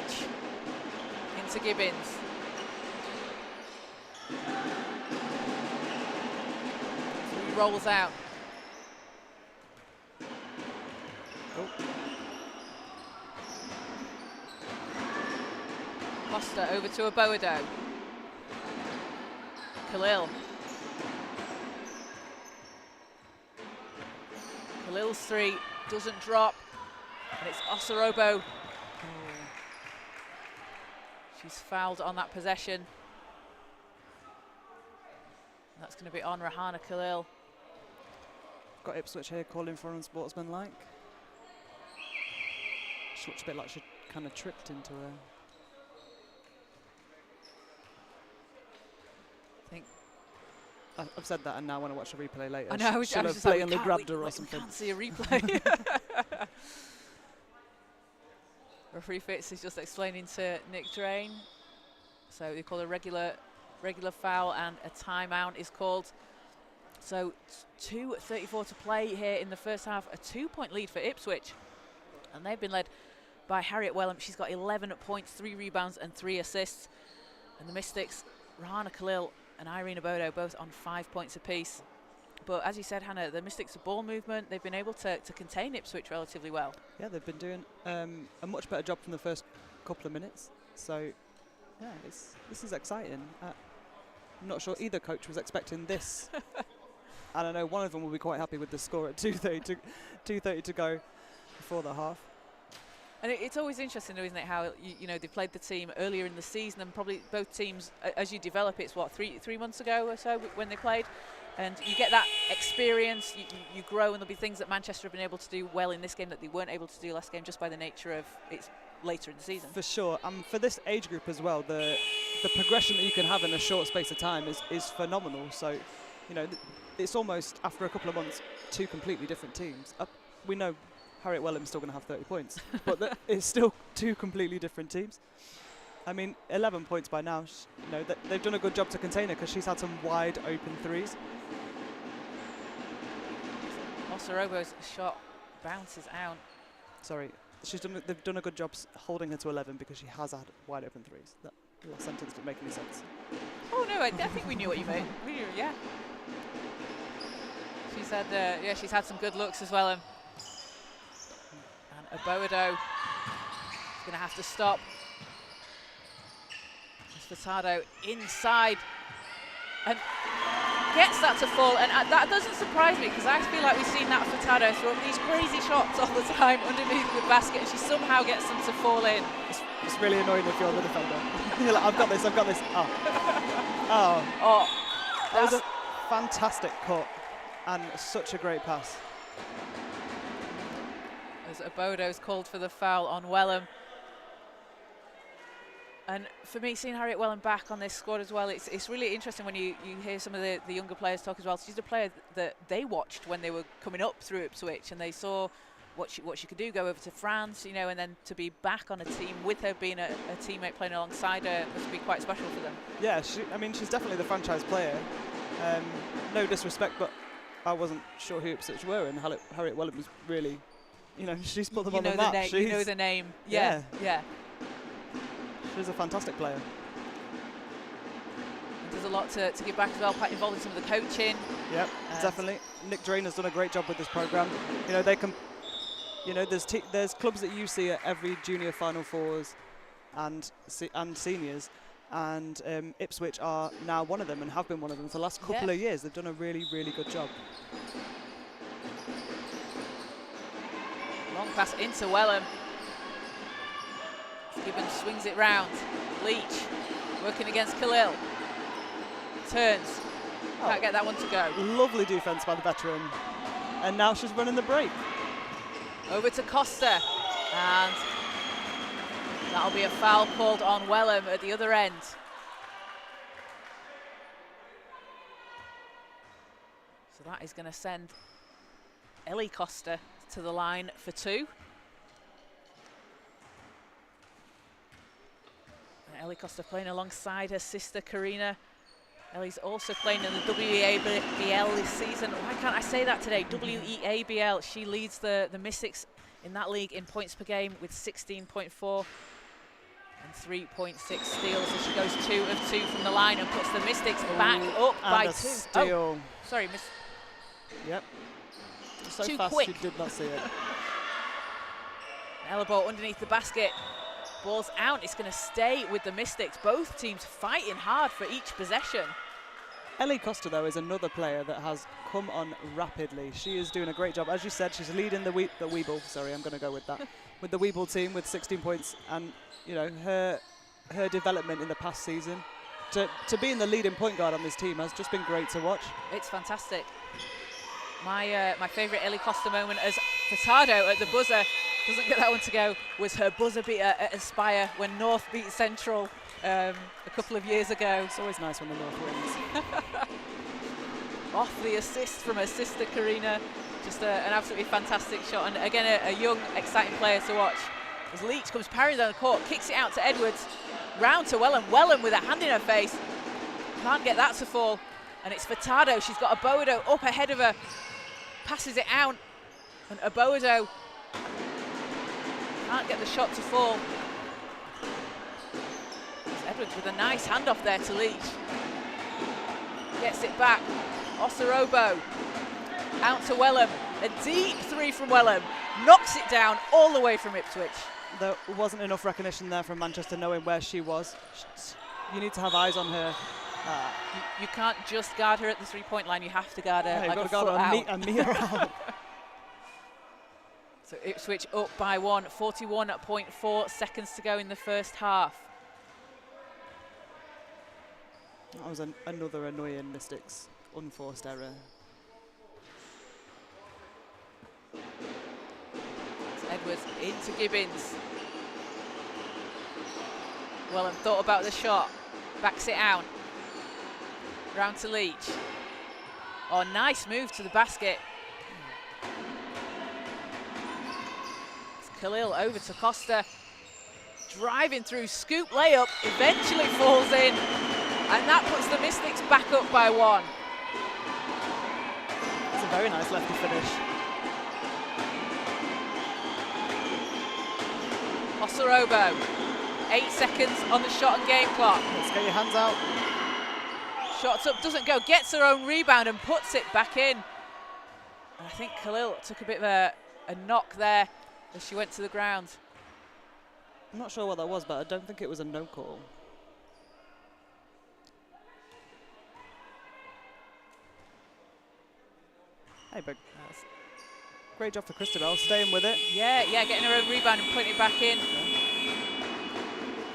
Leach into Gibbons. He rolls out. Oh. Costa over to Aboado. Khalil. Khalil's three doesn't drop, and it's Osorobo. She's fouled on that possession. That's going to be on Rahana Khalil. Got Ipswich here calling for unsportsmanlike. She looks a bit like she kind of tripped into her. I think. I've said that, and now when I watch the replay later, I know. I was she'll have just like, blatantly grabbed her or we something. can't see a replay. Referee Fitz is just explaining to Nick Drain. So they call a regular foul, and a timeout is called. So 2:34 to play here in the first half. A 2-point lead for Ipswich, and they've been led by Harriet Wellham. She's got 11 points, 3 rebounds, and 3 assists. And the Mystics, Rahana Khalil and Irene Abodo, both on 5 points apiece. But as you said, Hannah, the Mystics' ball movement, they've been able to contain Ipswich relatively well. Yeah, they've been doing a much better job from the first couple of minutes. So, yeah, this is exciting. I'm not sure either coach was expecting this. I don't know, one of them will be quite happy with the score at 2:30 to go before the half. And it's always interesting, though, isn't it, how you know they played the team earlier in the season, and probably both teams, as you develop, it's what three months ago or so when they played, and you get that experience, you grow, and there'll be things that Manchester have been able to do well in this game that they weren't able to do last game, just by the nature of it's later in the season. For sure, and for this age group as well, the progression that you can have in a short space of time is phenomenal. So, you know, it's almost after a couple of months 2 completely different teams. We know Harriet Wellham's still going to have 30 points, but it's still 2 completely different teams. I mean, 11 points by now. You know, they've done a good job to contain her because she's had some wide open threes. Osorobo's shot bounces out. Sorry, they've done a good job holding her to 11 because she has had wide open threes. That little sentence didn't make any sense. Oh no, I think we knew what you meant. We knew, yeah. She's had some good looks as well. And Aboado is going to have to stop. Furtado inside and gets that to fall, and that doesn't surprise me because I feel like we've seen that Furtado throw up these crazy shots all the time underneath the basket, and she somehow gets them to fall in. It's really annoying if you're the defender. You're like, I've got this. Oh. That was a fantastic cut and such a great pass. As Abodo's called for the foul on Wellham. And for me, seeing Harriet Wellham back on this squad as well, it's really interesting when you hear some of the younger players talk as well. She's a player that they watched when they were coming up through Ipswich, and they saw what she could do, go over to France, you know, and then to be back on a team with her, being a teammate playing alongside her, must be quite special for them. Yeah, she's definitely the franchise player. No disrespect, but I wasn't sure who Ipswich were, and Harriet Wellham was really, you know, she's put them on the map. You know the name. Yeah. She's a fantastic player. There's a lot to give back as well, involved in some of the coaching. Yep, definitely. Nick Drain has done a great job with this program. You know, they can. You know, there's clubs that you see at every junior Final Fours and seniors, and Ipswich are now one of them and have been one of them for the last couple of years. They've done a really, really good job. Long pass into Wellham. Gibbons swings it round. Leach working against Khalil. Turns. Can't get that one to go. Lovely defence by the veteran. And now she's running the break. Over to Costa. And that'll be a foul called on Wellham at the other end. So that is going to send Ellie Costa to the line for 2. Ellie Costa playing alongside her sister Karina. Ellie's also playing in the WNBL this season. Why can't I say that today? WEABL. She leads the Mystics in that league in points per game with 16.4. 3.6 steals as she goes 2 of 2 from the line and puts the Mystics back up by 2. Steal. Oh, sorry, miss. Yep. So Too fast quick. she did not see it. Elbow underneath the basket. Ball's out. It's going to stay with the Mystics. Both teams fighting hard for each possession. Ellie Costa, though, is another player that has come on rapidly. She is doing a great job. As you said, she's leading the Weeble. Sorry, I'm going to go with that. With the Weeble team with 16 points. And, you know, her development in the past season to be in the leading point guard on this team has just been great to watch. It's fantastic. My favourite Ellie Costa moment as Furtado at the buzzer, doesn't get that one to go, was her buzzer beater at Aspire when North beat Central a couple of years ago. It's always nice when the North wins. Off the assist from her sister Karina. Just an absolutely fantastic shot. And again, a young, exciting player to watch. As Leach comes parrying down the court, kicks it out to Edwards. Round to Wellham. Wellham with a hand in her face. Can't get that to fall. And it's Furtado. She's got Aboado up ahead of her. Passes it out. And Aboado can't get the shot to fall. It's Edwards with a nice handoff there to Leach. Gets it back. Osorobo out to Wellham. A deep 3 from Wellham. Knocks it down all the way from Ipswich. There wasn't enough recognition there from Manchester knowing where she was. You need to have eyes on her. You can't just guard her at the 3-point line. You have to guard her like a foot out. And meet her out. So Ipswich up by 1. 41.4 seconds to go in the first half. That was another annoying Mystics unforced error. It's Edwards into Gibbons. Wellham thought about the shot. Backs it out. Round to Leach. Oh, nice move to the basket. It's Khalil over to Costa. Driving through, scoop layup, eventually falls in. And that puts the Mystics back up by 1. It's a very nice lefty finish. Osorobo, 8 seconds on the shot and game clock. Let's get your hands out. Shots up, doesn't go, gets her own rebound and puts it back in. And I think Khalil took a bit of a knock there as she went to the ground. I'm not sure what that was, but I don't think it was a no call. Hey, but great job for Christabel, staying with it. Yeah, getting her own rebound and putting it back in. Yeah.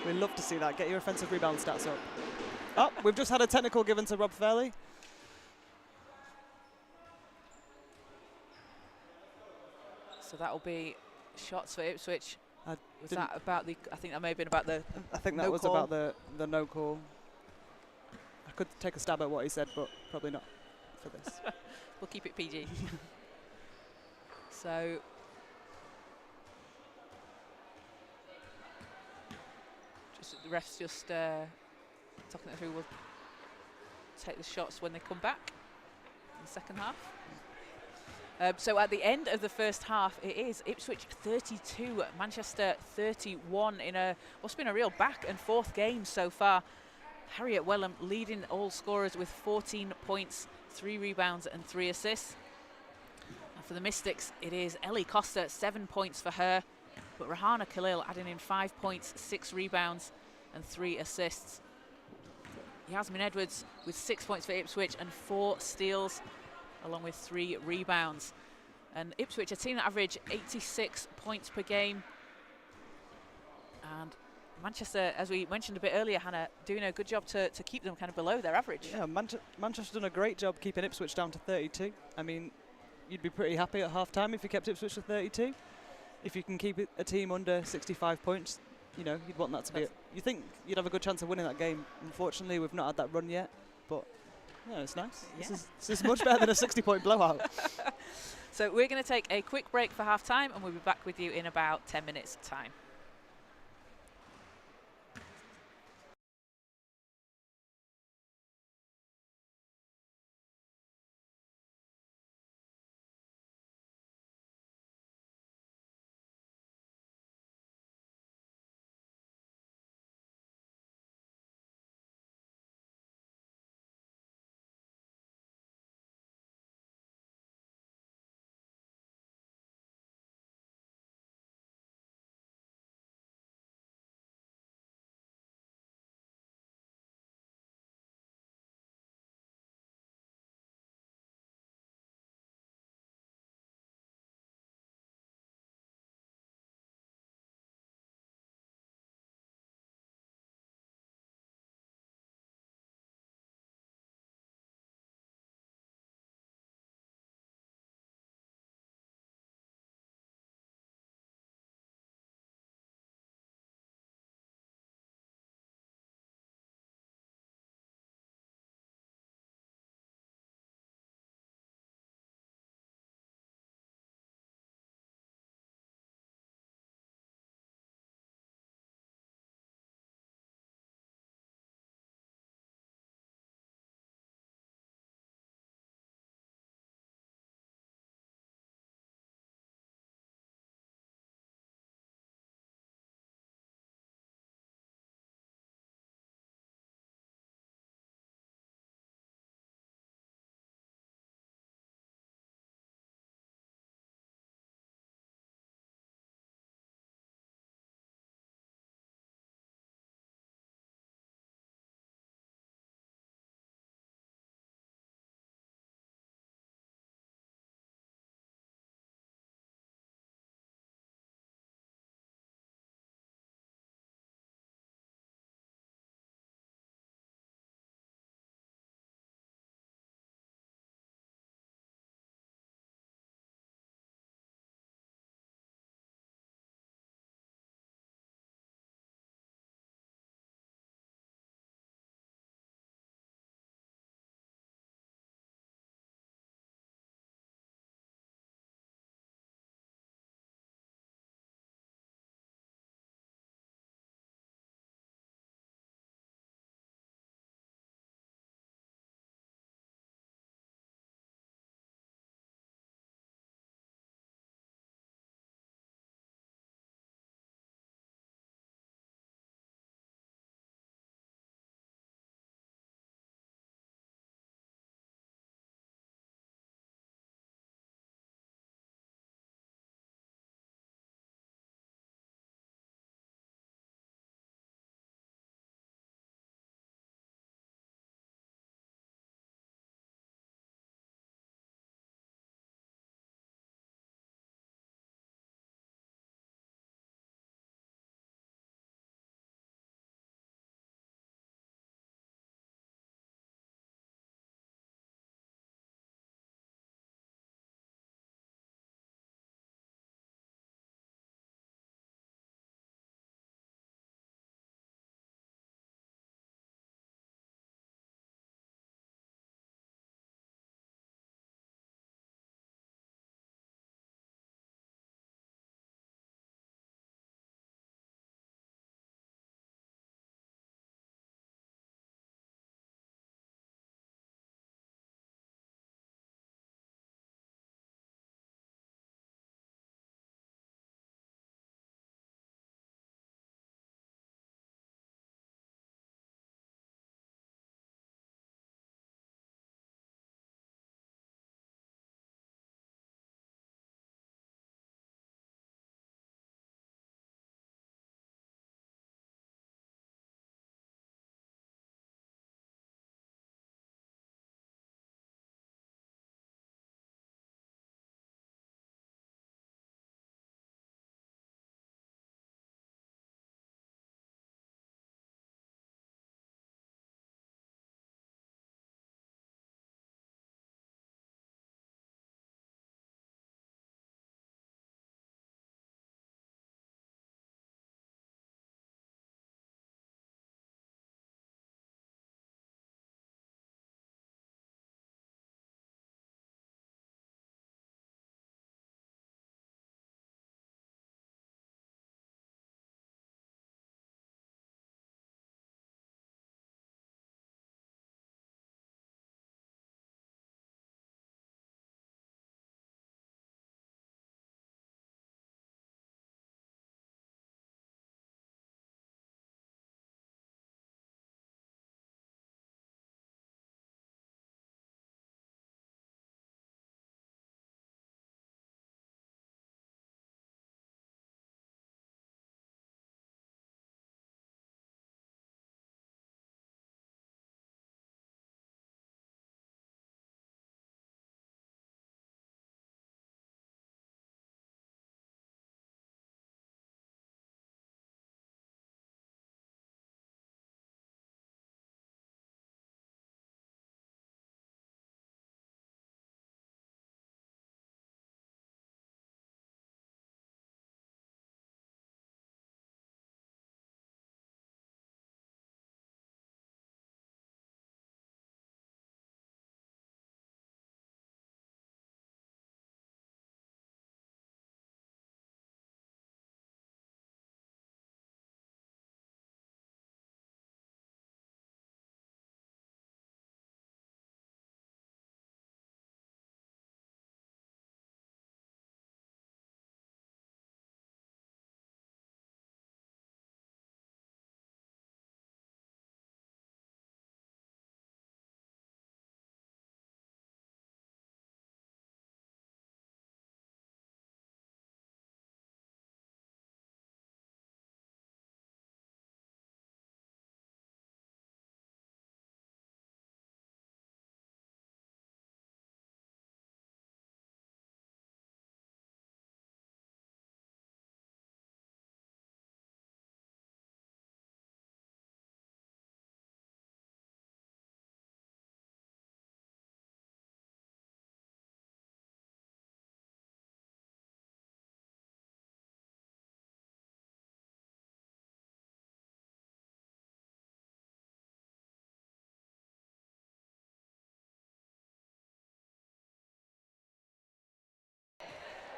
We love to see that. Get your offensive rebound stats up. Oh, we've just had a technical given to Rob Fairley. So that will be shots for Ipswich. Was didn't- that about the? I think that may have been about the. I think that no was call. about the no call. I could take a stab at what he said, but probably not for this. We'll keep it PG. So. The refs just talking through. We'll take the shots when they come back in the second half. So at the end of the first half, it is Ipswich 32, Manchester 31 in what's been a real back and forth game so far. Harriet Wellham leading all scorers with 14 points, 3 rebounds and 3 assists. And for the Mystics, it is Ellie Costa, 7 points for her. But Rahana Khalil adding in 5 points, 6 rebounds and 3 assists. Yasmin Edwards with 6 points for Ipswich and 4 steals, along with 3 rebounds. And Ipswich, a team that average 86 points per game. And Manchester, as we mentioned a bit earlier, Hannah, doing a good job to keep them kind of below their average. Yeah, Manchester's done a great job keeping Ipswich down to 32. I mean, you'd be pretty happy at half-time if you kept Ipswich to 32. If you can keep a team under 65 points, you know, you'd want that to be. You think you'd have a good chance of winning that game. Unfortunately, we've not had that run yet, but yeah, it's nice. Yeah. This is much better than a 60-point blowout. So we're going to take a quick break for half-time, and we'll be back with you in about 10 minutes' time.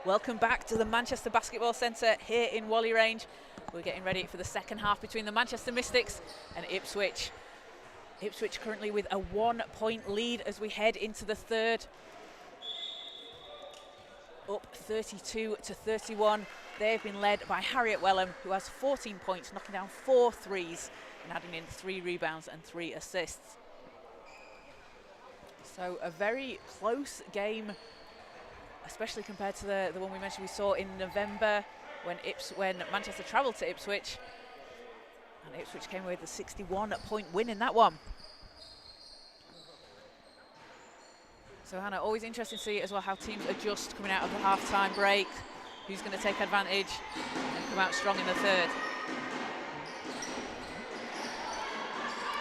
Welcome back to the Manchester Basketball Centre here in Whalley Range. We're getting ready for the second half between the Manchester Mystics and Ipswich. Ipswich currently with a 1-point lead as we head into the third. Up 32-31. They've been led by Harriet Wellham, who has 14 points, knocking down 4 threes and adding in 3 rebounds and 3 assists. So a very close game, especially compared to the one we mentioned we saw in November when Manchester travelled to Ipswich. And Ipswich came away with a 61-point win in that one. So Hannah, always interesting to see as well how teams adjust coming out of the half-time break. Who's going to take advantage and come out strong in the third.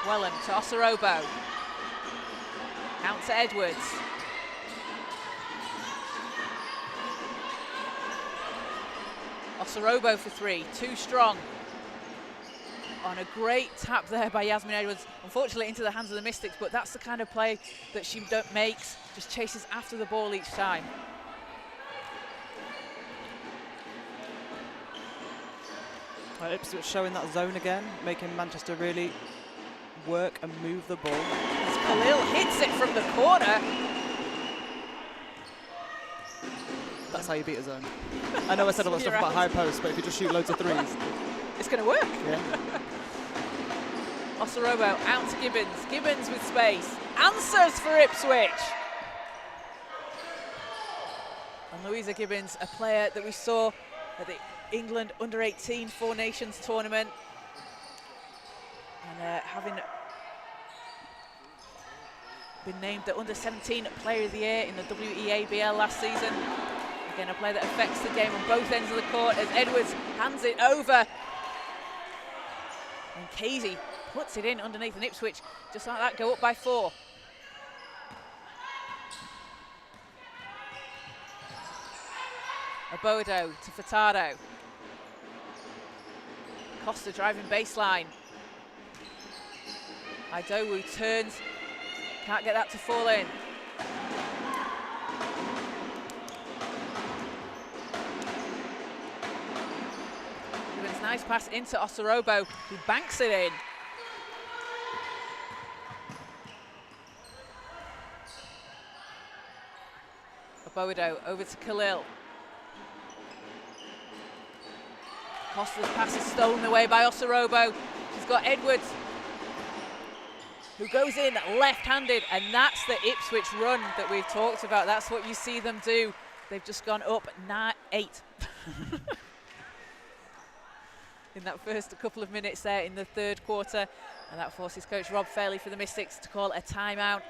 Wellham to Osorobo. Out to Edwards. Osorobo for 3, too strong. On a great tap there by Yasmin Edwards, unfortunately into the hands of the Mystics, but that's the kind of play that she makes, just chases after the ball each time. Ipswich showing that zone again, making Manchester really work and move the ball. As Khalil hits it from the corner. That's how you beat a zone. I know I said all that stuff about high post, but if you just shoot loads of threes, it's going to work. Yeah. Osorobo out to Gibbons. Gibbons with space. Answers for Ipswich. And Louisa Gibbons, a player that we saw at the England Under-18 Four Nations tournament. And having been named the Under-17 Player of the Year in the WEABL last season. Again, a player that affects the game on both ends of the court as Edwards hands it over. And Casey puts it in underneath, and Ipswich, just like that, go up by 4. Abodo to Furtado. Costa driving baseline. Idowu turns, can't get that to fall in. Gibbons, nice pass into Osorobo, who banks it in. Abodo over to Khalil. Costa's pass is stolen away by Osorobo. She's got Edwards, who goes in left-handed, and that's the Ipswich run that we've talked about. That's what you see them do. They've just gone up 8 in that first couple of minutes there in the third quarter, and that forces coach Rob Fairley for the Mystics to call a timeout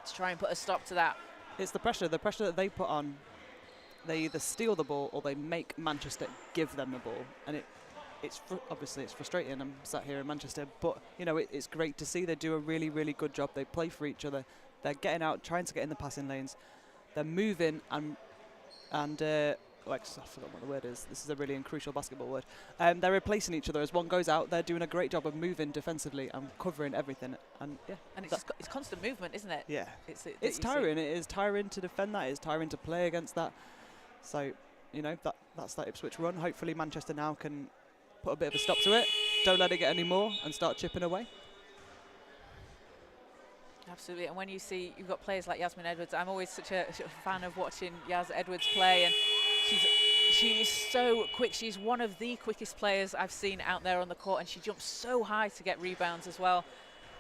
to try and put a stop to that. It's the pressure that they put on. They either steal the ball or they make Manchester give them the ball, and obviously it's frustrating. I'm sat here in Manchester, but you know it's great to see. They do a really, really good job. They play for each other. They're getting out, trying to get in the passing lanes. They're moving and I forgot what the word is. This is a really crucial basketball word. They're replacing each other as one goes out. They're doing a great job of moving defensively and covering everything. And yeah, and it's constant movement, isn't it? Yeah, it's tiring. It is tiring to defend that. It's tiring to play against that. So you know that's that Ipswich run. Hopefully Manchester now can put a bit of a stop to it. Don't let it get any more and start chipping away. Absolutely, and when you've got players like Yasmin Edwards, I'm always such a fan of watching Yas Edwards play, and she's so quick. She's one of the quickest players I've seen out there on the court, and she jumps so high to get rebounds as well.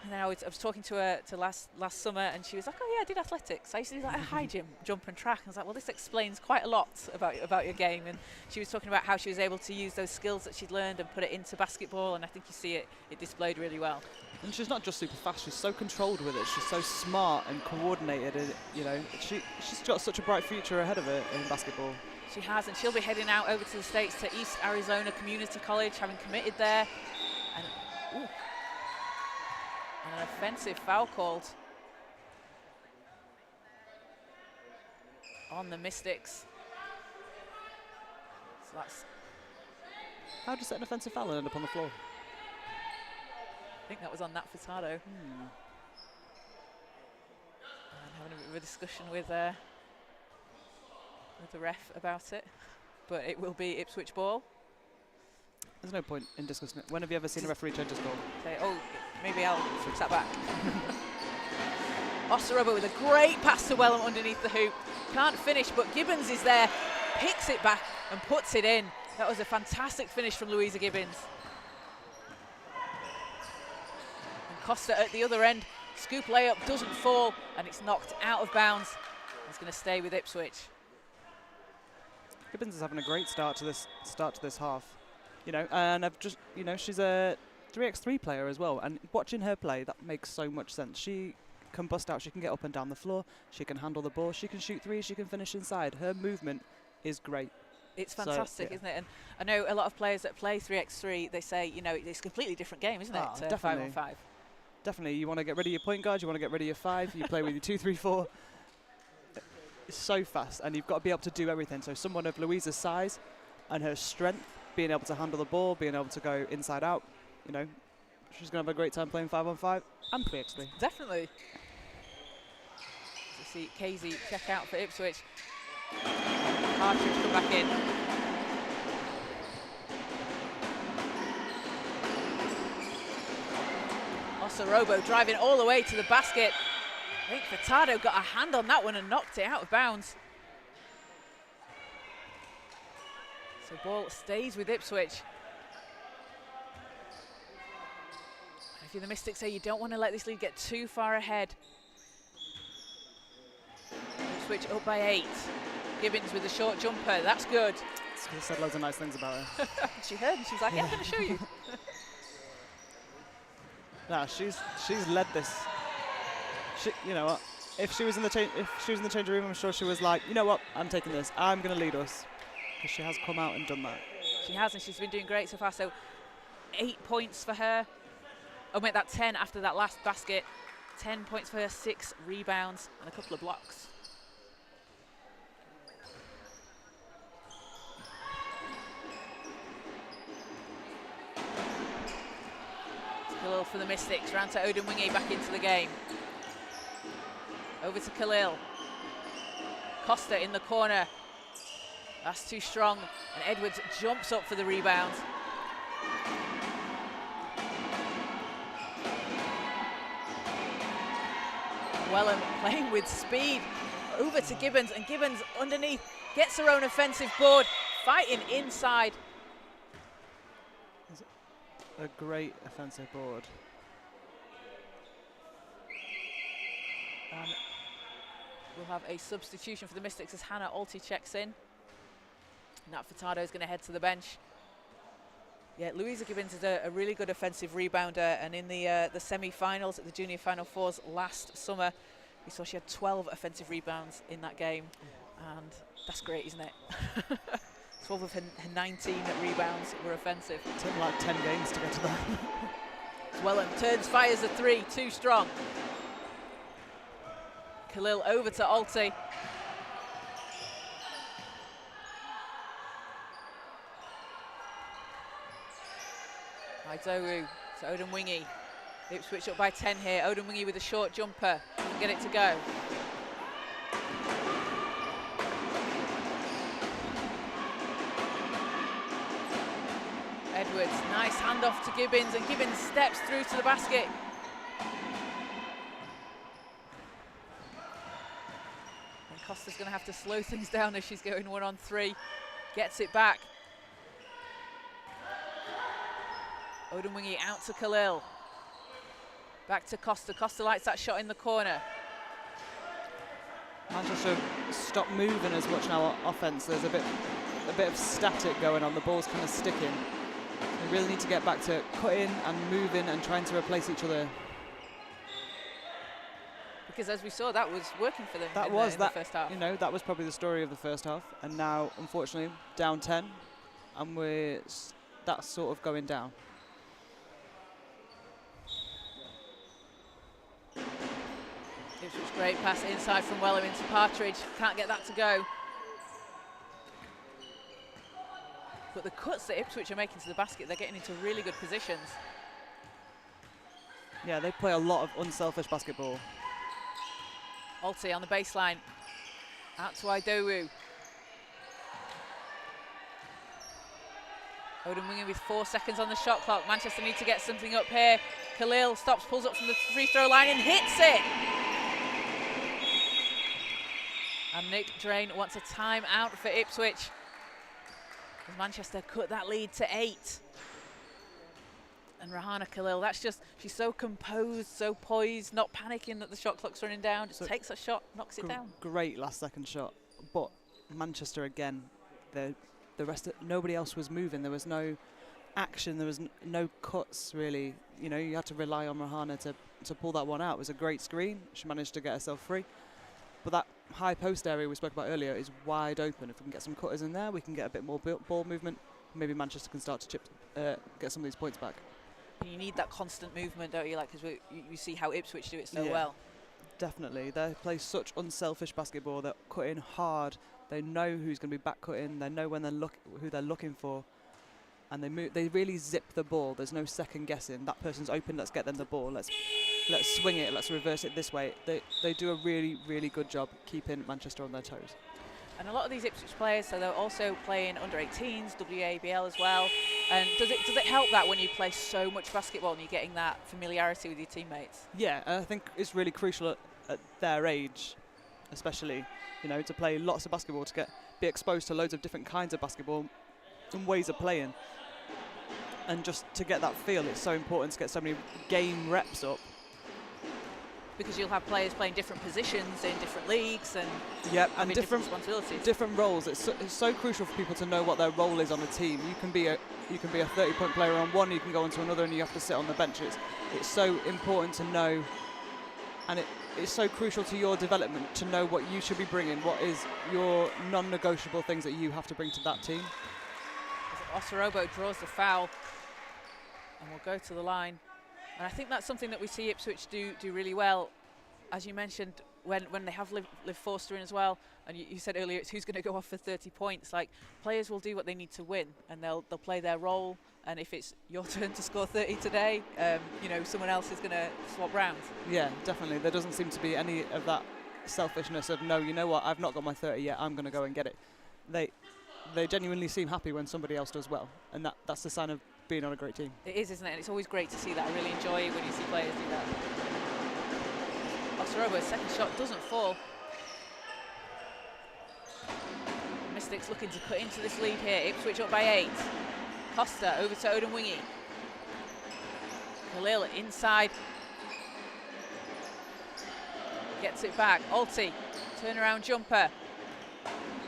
And then I was talking to her last summer, and she was like, "Oh yeah, I did athletics. I used to do like a high jump and track." And I was like, "Well, this explains quite a lot about your game." And she was talking about how she was able to use those skills that she'd learned and put it into basketball. And I think you see it displayed really well. And she's not just super fast; she's so controlled with it. She's so smart and coordinated. And, you know, she's got such a bright future ahead of her in basketball. She has, and she'll be heading out over to the States to East Arizona Community College, having committed there. And an offensive foul called on the Mystics. So that's. How does that an offensive foul and end up on the floor? I think that was on Nat Furtado. And having a bit of a discussion with with the ref about it, but it will be Ipswich ball. There's no point in discussing it. When have you ever seen a referee change his call? Say, oh, maybe I'll switch that back. Osterova with a great pass to Wellham underneath the hoop. Can't finish, but Gibbons is there, picks it back and puts it in. That was a fantastic finish from Louisa Gibbons. And Costa at the other end, scoop layup doesn't fall, and it's knocked out of bounds. It's going to stay with Ipswich. Gibbons is having a great start to this half. You know, and I've just, you know, she's a 3x3 player as well, and watching her play, that makes so much sense. She can bust out, she can get up and down the floor, she can handle the ball, she can shoot threes, she can finish inside. Her movement is great. It's fantastic, isn't it? And I know a lot of players that play 3x3, they say, you know, it's a completely different game, isn't it, to 5-on-5? Definitely, you want to get rid of your point guard, you want to get rid of your 5, you play with your 2, 3, 4. It's so fast, and you've got to be able to do everything. So someone of Louisa's size and her strength, being able to handle the ball, being able to go inside out, you know, she's going to have a great time playing 5-on-5 and 3x3. Definitely. So see Casey check out for Ipswich. Partridge come back in. Osarobo driving all the way to the basket. I think Furtado got a hand on that one and knocked it out of bounds. So ball stays with Ipswich. And if you're the Mystics here, you don't want to let this lead get too far ahead. Ipswich up by 8. Gibbons with a short jumper, that's good. She said loads of nice things about her. She heard and she's like, yeah, I'm going to show you. Nah, she's led this. You know what? If she was in the changing room, I'm sure she was like, you know what? I'm taking this. I'm going to lead us, because she has come out and done that. She has, and she's been doing great so far. So 8 points for her. Oh, wait, that 10 after that last basket. 10 points for her, 6 rebounds, and a couple of blocks. Khalil for the Mystics, round to Odin Wingy back into the game. Over to Khalil. Costa in the corner. That's too strong, and Edwards jumps up for the rebound. Wellham playing with speed. Over to Gibbons, and Gibbons underneath gets her own offensive board, fighting inside. A great offensive board. We'll have a substitution for the Mystics as Hannah Alty checks in. Nat Furtado is going to head to the bench. Yeah, Louisa Gibbons is a really good offensive rebounder, and in the semi-finals at the Junior Final Fours last summer, we saw she had 12 offensive rebounds in that game, and that's great, isn't it? 12 of her 19 rebounds were offensive. It took like 10 games to get to that. Wellham turns, fires a 3, too strong. Khalil over to Alty. Idowu to Odin Wingy. Ipswich up by 10 here. Odin Wingy with a short jumper. Doesn't get it to go. Edwards, nice handoff to Gibbons, and Gibbons steps through to the basket. And Costa's going to have to slow things down as she's going 1-on-3. Gets it back. Odin Wingy out to Khalil. Back to Costa. Costa likes that shot in the corner. Manchester stop moving as much now on offense. There's a bit of static going on. The ball's kind of sticking. They really need to get back to cutting and moving and trying to replace each other. Because as we saw, that was working for them in the first half. You know, that was probably the story of the first half. And now, unfortunately, down 10, and that's sort of going down. Ipswich great pass inside from Wellham into Partridge. Can't get that to go. But the cuts that Ipswich are making to the basket, they're getting into really good positions. Yeah, they play a lot of unselfish basketball. Alty on the baseline. Out to Idowu. Odin Wingy with 4 seconds on the shot clock. Manchester need to get something up here. Khalil stops, pulls up from the free throw line and hits it. And Nick Drain wants a timeout for Ipswich. As Manchester cut that lead to 8. And Rahana Khalil, that's just, she's so composed, so poised, not panicking that the shot clock's running down. Just takes a shot, knocks it down. Great last second shot. But Manchester again, the rest of, nobody else was moving. There was no action, there was no cuts really. You know, you had to rely on Rahana to pull that one out. It was a great screen. She managed to get herself free. But that high post area we spoke about earlier is wide open. If we can get some cutters in there, we can get a bit more ball movement. Maybe Manchester can start to get some of these points back. You need that constant movement, don't you? Like, because you see how Ipswich do it so well. Definitely. They play such unselfish basketball. They're cutting hard. They know who's going to be back cutting. They know when who they're looking for. And they really zip the ball. There's no second guessing. That person's open, let's get them the ball. Let's swing it, let's reverse it this way. They do a really, really good job keeping Manchester on their toes. And a lot of these Ipswich players, so they're also playing under 18s, WNBL as well. And does it help that when you play so much basketball and you're getting that familiarity with your teammates? Yeah, I think it's really crucial at their age, especially, you know, to play lots of basketball, to be exposed to loads of different kinds of basketball and ways of playing. And just to get that feel, it's so important to get so many game reps up. Because you'll have players playing different positions in different leagues and and different responsibilities. Different roles. It's so crucial for people to know what their role is on a team. You can be a 30-point player on one, you can go on to another, and you have to sit on the bench. It's so important to know, and it's so crucial to your development to know what you should be bringing. What is your non-negotiable things that you have to bring to that team? Osorobo draws the foul and will go to the line. And I think that's something that we see Ipswich do really well. As you mentioned, when they have Liv Forster in as well, and you said earlier it's who's going to go off for 30 points. Like, players will do what they need to win, and they'll play their role. And if it's your turn to score 30 today, you know, someone else is going to swap rounds. Yeah, definitely. There doesn't seem to be any of that selfishness of, no, you know what, I've not got my 30 yet, I'm going to go and get it. They genuinely seem happy when somebody else does well, and that's the sign of being on a great team. It is, isn't it? And it's always great to see that. I really enjoy it when you see players do that. Osorobo's second shot doesn't fall. Mystics looking to cut into this lead here. Ipswich up by 8. Costa over to Odin Wingy. Khalil inside. Gets it back. Alti, turnaround jumper.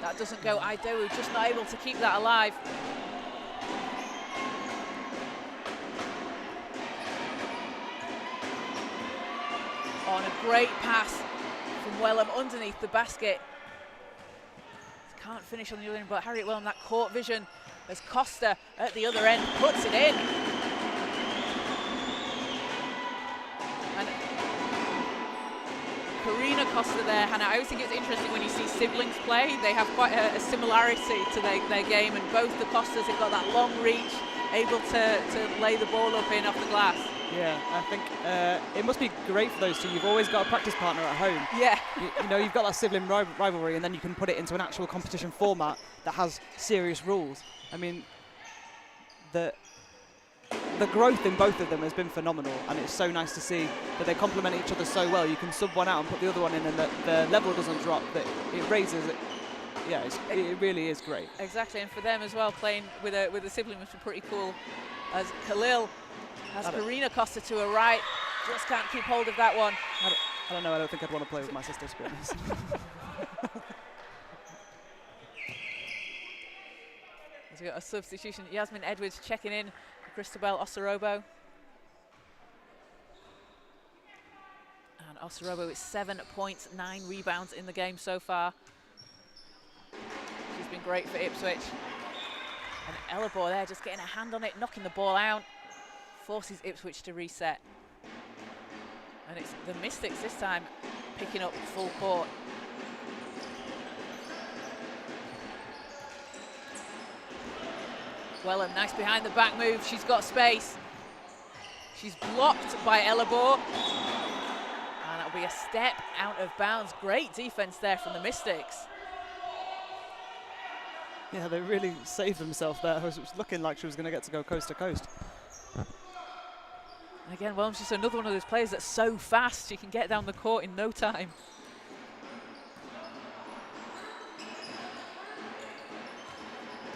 That doesn't go. Idowu just not able to keep that alive. On a great pass from Wellham underneath the basket. Can't finish on the other end, but Harriet Wellham, that court vision as Costa at the other end puts it in. And Karina Costa there, Hannah, I always think it's interesting when you see siblings play. They have quite a similarity to their game, and both the Costas have got that long reach, able to lay the ball up in off the glass. Yeah, I think it must be great for those two. You've always got a practice partner at home. Yeah. You know, you've got that sibling rivalry, and then you can put it into an actual competition format that has serious rules. I mean, the growth in both of them has been phenomenal, and it's so nice to see that they complement each other so well. You can sub one out and put the other one in, and the level doesn't drop, that it raises it. Yeah, it really is great. Exactly, and for them as well, playing with a sibling must be pretty cool. As Khalil has Karina Costa to her right, just can't keep hold of that one. I don't know, I don't think I'd want to play with my sister, to be honest. We've got a substitution. Yasmin Edwards checking in for Christabel Osorobo. And Osorobo with 7 points, 9 rebounds in the game so far. She's been great for Ipswich. And Ellabor there just getting a hand on it, knocking the ball out. Forces Ipswich to reset. And it's the Mystics this time picking up full court. Wellham, nice behind the back move. She's got space. She's blocked by Ellabor. And that'll be a step out of bounds. Great defense there from the Mystics. Yeah, they really saved themselves there. It was looking like she was going to go coast to coast. And again, Wellham's just another one of those players that's so fast, she can get down the court in no time.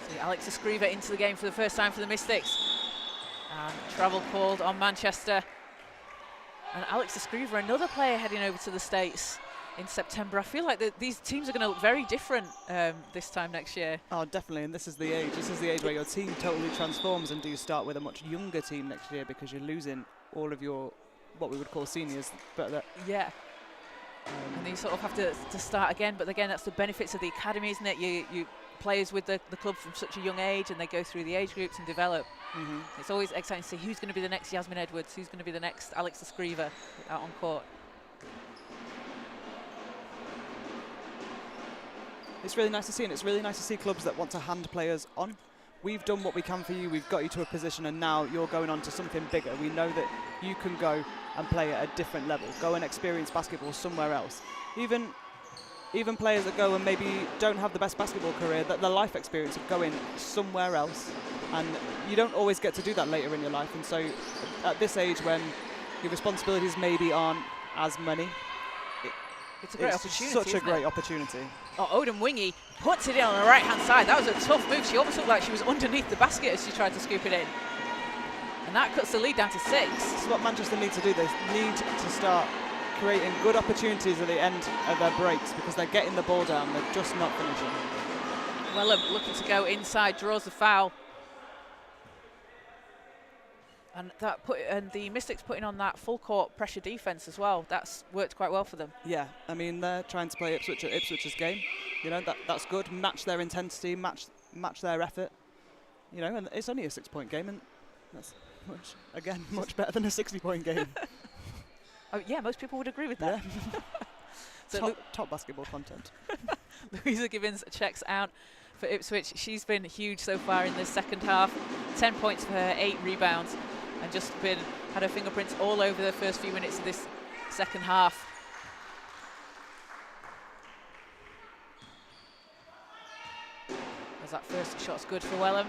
See Alex Escriva into the game for the first time for the Mystics. And travel called on Manchester. And Alex Escriva, another player heading over to the States in September. I feel like these teams are going to look very different this time next year. Oh, definitely, and this is the age. This is the age where your team totally transforms, and do you start with a much younger team next year because you're losing all of your, what we would call seniors. But yeah. And then you sort of have to start again. But again, that's the benefits of the academy, isn't it? You players with the club from such a young age, and they go through the age groups and develop. It's always exciting to see who's going to be the next Yasmin Edwards, who's going to be the next Alex Escriva out on court. It's really nice to see, and it's really nice to see clubs that want to hand players on. We've done what we can for you, we've got you to a position, and now you're going on to something bigger. We know that you can go and play at a different level, go and experience basketball somewhere else. Even players that go and maybe don't have the best basketball career, that the life experience of going somewhere else, and you don't always get to do that later in your life. And so at this age, when your responsibilities maybe aren't as many, it's a great opportunity. Such a great opportunity. Oh, Odin Wingy puts it in on the right-hand side. That was a tough move. She almost looked like she was underneath the basket as she tried to scoop it in. And that cuts the lead down to 6. This is what Manchester need to do. They need to start creating good opportunities at the end of their breaks, because they're getting the ball down, they're just not finishing. Well, looking to go inside, draws the foul. And the Mystics putting on that full court pressure defense as well. That's worked quite well for them. Yeah, I mean, they're trying to play Ipswich at Ipswich's game. You know, that's good. Match their intensity, match their effort. You know, and it's only a 6-point game, and that's much better than a 60-point game. Oh yeah, most people would agree with that. Yeah. So top basketball content. Louisa Gibbons checks out for Ipswich. She's been huge so far in this second half. 10 points for her, 8 rebounds, and just had her fingerprints all over the first few minutes of this second half. As that first shot's good for Wellham.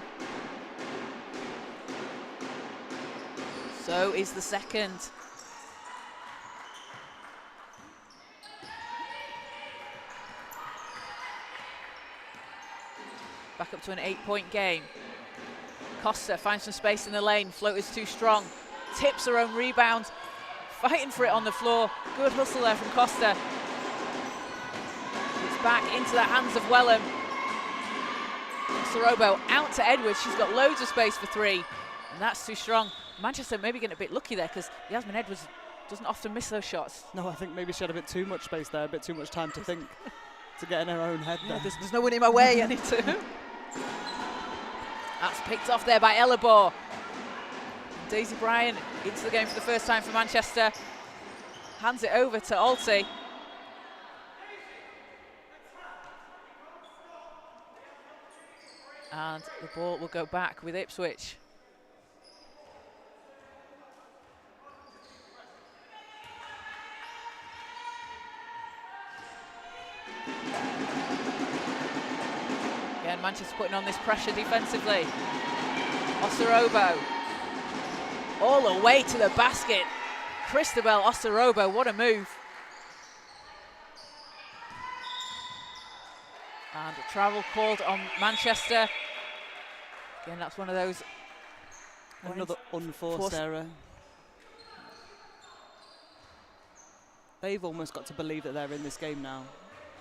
So is the second. Back up to an 8-point game. Costa finds some space in the lane. Floater's too strong. Tips her own rebound. Fighting for it on the floor. Good hustle there from Costa. It's back into the hands of Wellham. Sorobo out to Edwards. She's got loads of space for 3. And that's too strong. Manchester maybe getting a bit lucky there, because Yasmin Edwards doesn't often miss those shots. No, I think maybe she had a bit too much space there, a bit too much time to think, to get in her own head there. There's no one in my way, I need to. That's picked off there by Ellabor. Daisy Bryan into the game for the first time for Manchester. Hands it over to Alty. And the ball will go back with Ipswich. Again, Manchester putting on this pressure defensively. Osorobo all the way to the basket. Christabel Osorobo, what a move. And a travel called on Manchester. Again, that's one of those. Another unforced error. They've almost got to believe that they're in this game now.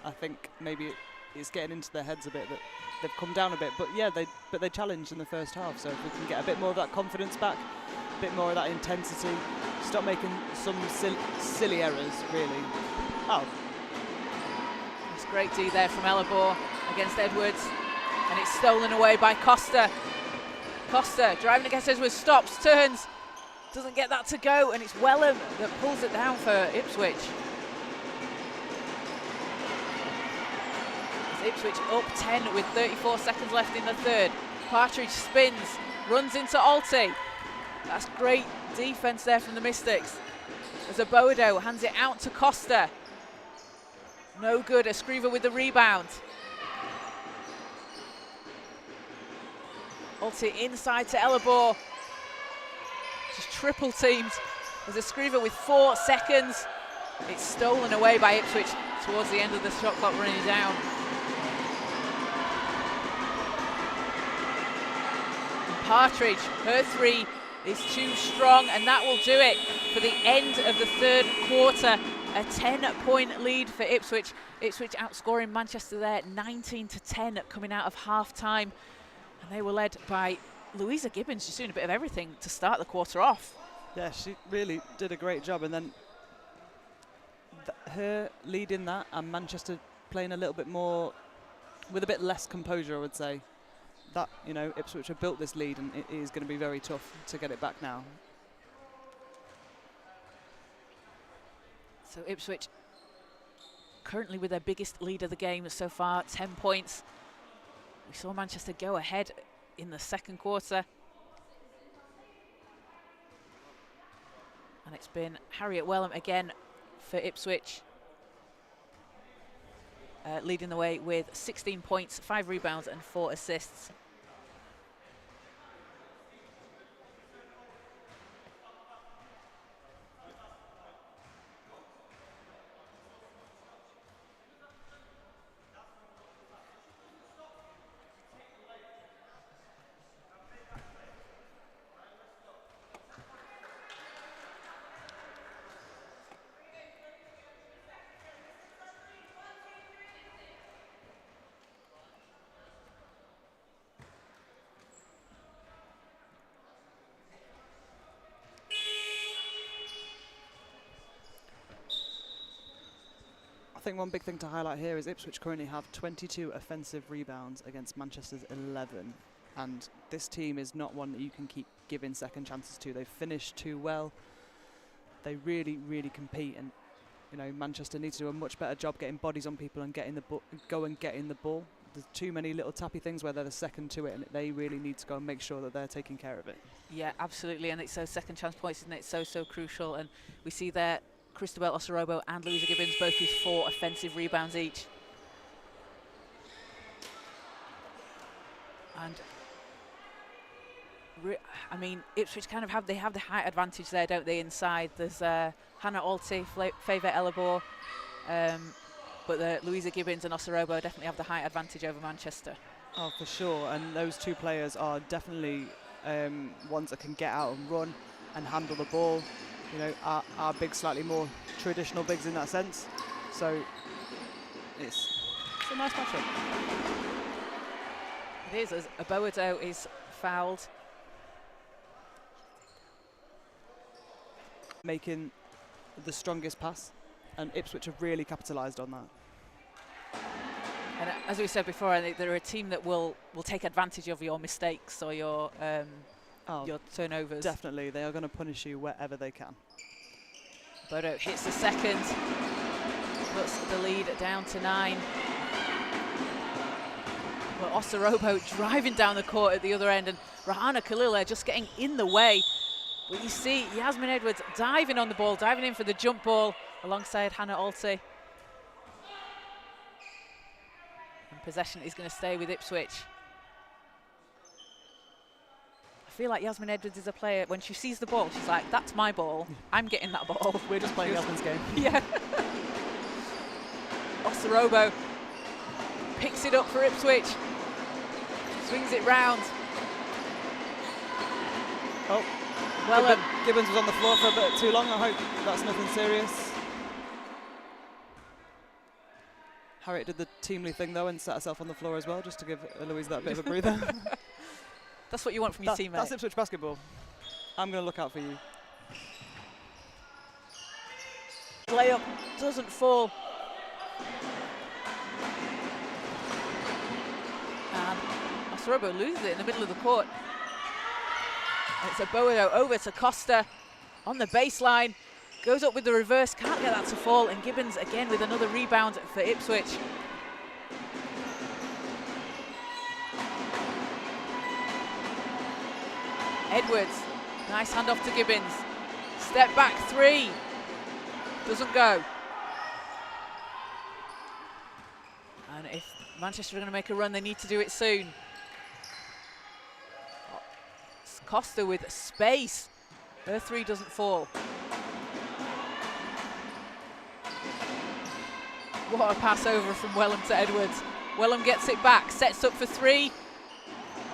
I think maybe it's getting into their heads a bit that they've come down a bit, but yeah, they challenged in the first half. So if we can get a bit more of that confidence back, a bit more of that intensity, stop making some silly errors, really. Oh. It's great D there from Ellabor against Edwards, and it's stolen away by Costa. Costa driving against Edwards, stops, turns, doesn't get that to go, and it's Wellham that pulls it down for Ipswich. Ipswich up 10 with 34 seconds left in the third. Partridge spins, runs into Alty. That's great defense there from the Mystics. As Abodo hands it out to Costa. No good, Escriva with the rebound. Ulti inside to Ellabor. Just triple teamed. There's a Scriver with 4 seconds. It's stolen away by Ipswich towards the end of the shot clock running down. And Partridge, her 3 is too strong, and that will do it for the end of the third quarter. A 10-point lead for Ipswich. Ipswich outscoring Manchester there 19-10 coming out of half-time. And they were led by Louisa Gibbons, just doing a bit of everything to start the quarter off. Yeah, she really did a great job, and then her leading that and Manchester playing a little bit more, with a bit less composure, I would say. That, you know, Ipswich have built this lead, and it is going to be very tough to get it back now. So Ipswich currently with their biggest lead of the game so far, 10 points. We saw Manchester go ahead in the second quarter. And it's been Harriet Wellham again for Ipswich, leading the way with 16 points, 5 rebounds and 4 assists. I think one big thing to highlight here is Ipswich currently have 22 offensive rebounds against Manchester's 11. And this team is not one that you can keep giving second chances to. They've finished too well. They really, really compete. And, you know, Manchester needs to do a much better job getting bodies on people and getting the ball. There's too many little tappy things where they're the second to it, and they really need to go and make sure that they're taking care of it. Yeah, absolutely. And it's those second chance points, isn't it? So crucial. And we see there Christabel Osorobo and Louisa Gibbons both with 4 offensive rebounds each. And I mean, Ipswich kind of have the height advantage there, don't they? Inside there's Hannah Alty, Favour Ellabor, but Louisa Gibbons and Osorobo definitely have the height advantage over Manchester. Oh, for sure. And those 2 players are definitely ones that can get out and run and handle the ball. You know, our bigs slightly more traditional bigs in that sense. So it's a nice matchup. It is, as Aboado is fouled. Making the strongest pass, and Ipswich have really capitalised on that. And as we said before, they're a team that will take advantage of your mistakes or your turnovers. Definitely, they are going to punish you wherever they can. Bodo hits the second, puts the lead down to 9. But Osorobo driving down the court at the other end, and Rahana Khalil just getting in the way. But you see Yasmin Edwards diving on the ball, diving in for the jump ball alongside Hannah Alty. And possession is going to stay with Ipswich. I feel like Yasmin Edwards is a player, when she sees the ball, she's like, that's my ball, I'm getting that ball. We're just playing Yasmin's game. Yeah. Osorobo picks it up for Ipswich, swings it round. Oh, well, Gibbons was on the floor for a bit too long. I hope that's nothing serious. Harriet did the teamly thing though and sat herself on the floor as well, just to give Eloise that bit of a breather. That's what you want from your teammate. That's Ipswich basketball. I'm going to look out for you. Layup doesn't fall. And Osorobo loses it in the middle of the court. And it's Aboado over to Costa on the baseline. Goes up with the reverse, can't get that to fall. And Gibbons again with another rebound for Ipswich. Edwards, nice handoff to Gibbons. Step back 3, doesn't go. And if Manchester are going to make a run, they need to do it soon. Costa with space. Her three doesn't fall. What a pass over from Wellham to Edwards. Wellham gets it back, sets up for three,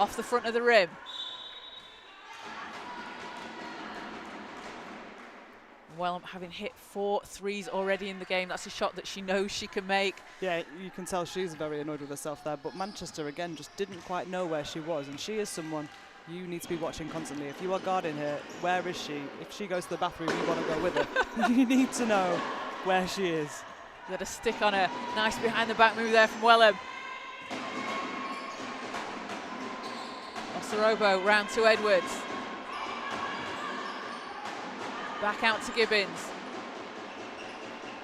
off the front of the rim. Wellham having hit 4 threes already in the game. That's a shot that she knows she can make. Yeah, you can tell she's very annoyed with herself there, but Manchester again just didn't quite know where she was, and she is someone you need to be watching constantly. If you are guarding her, where is she? If she goes to the bathroom, you want to go with her. You need to know where she is. Got a stick on her. Nice behind the back move there from Wellham. Osorobo round to Edwards. Back out to Gibbons.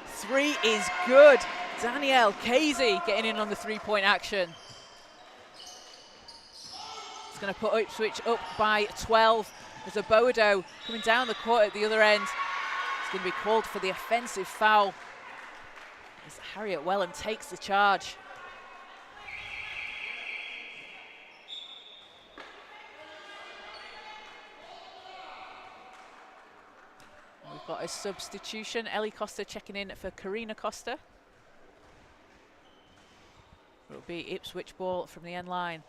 Three is good. Danielle Casey getting in on the three-point action. It's going to put Ipswich up by 12. There's a Boado coming down the court at the other end. It's going to be called for the offensive foul as Harriet Wellham takes the charge. We've got a substitution. Ellie Costa checking in for Karina Costa. It'll be Ipswich ball from the end line.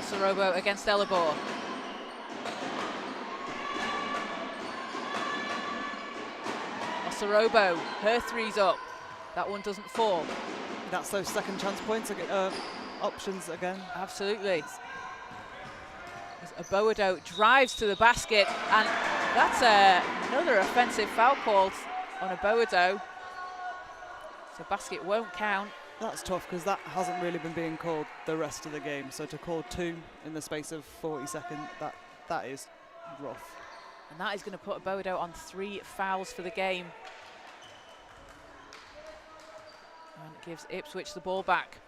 Osorobo against Elabor. Osorobo, her three's up. That one doesn't fall. That's those second chance points, options again. Absolutely. As Aboado drives to the basket, and that's another offensive foul called on Aboado. So basket won't count. That's tough because that hasn't really been being called the rest of the game. So to call 2 in the space of 40 seconds, that is rough. And that is going to put Aboado on 3 fouls for the game. And it gives Ipswich the ball back.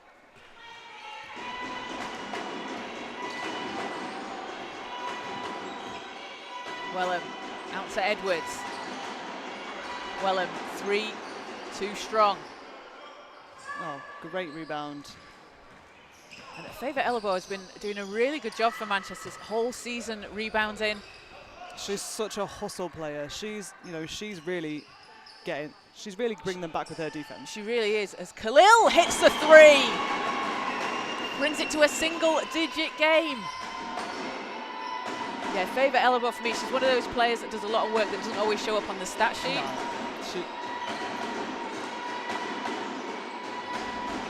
Wellham out to Edwards. Wellham 3, too strong. Oh, great rebound. And Favour Elabo has been doing a really good job for Manchester this whole season, rebounding. She's such a hustle player. She's really bringing them back with her defense. She really is, as Khalil hits the 3. Brings it to a single-digit game. Yeah, Favour Elabo for me, she's one of those players that does a lot of work that doesn't always show up on the stat sheet. No,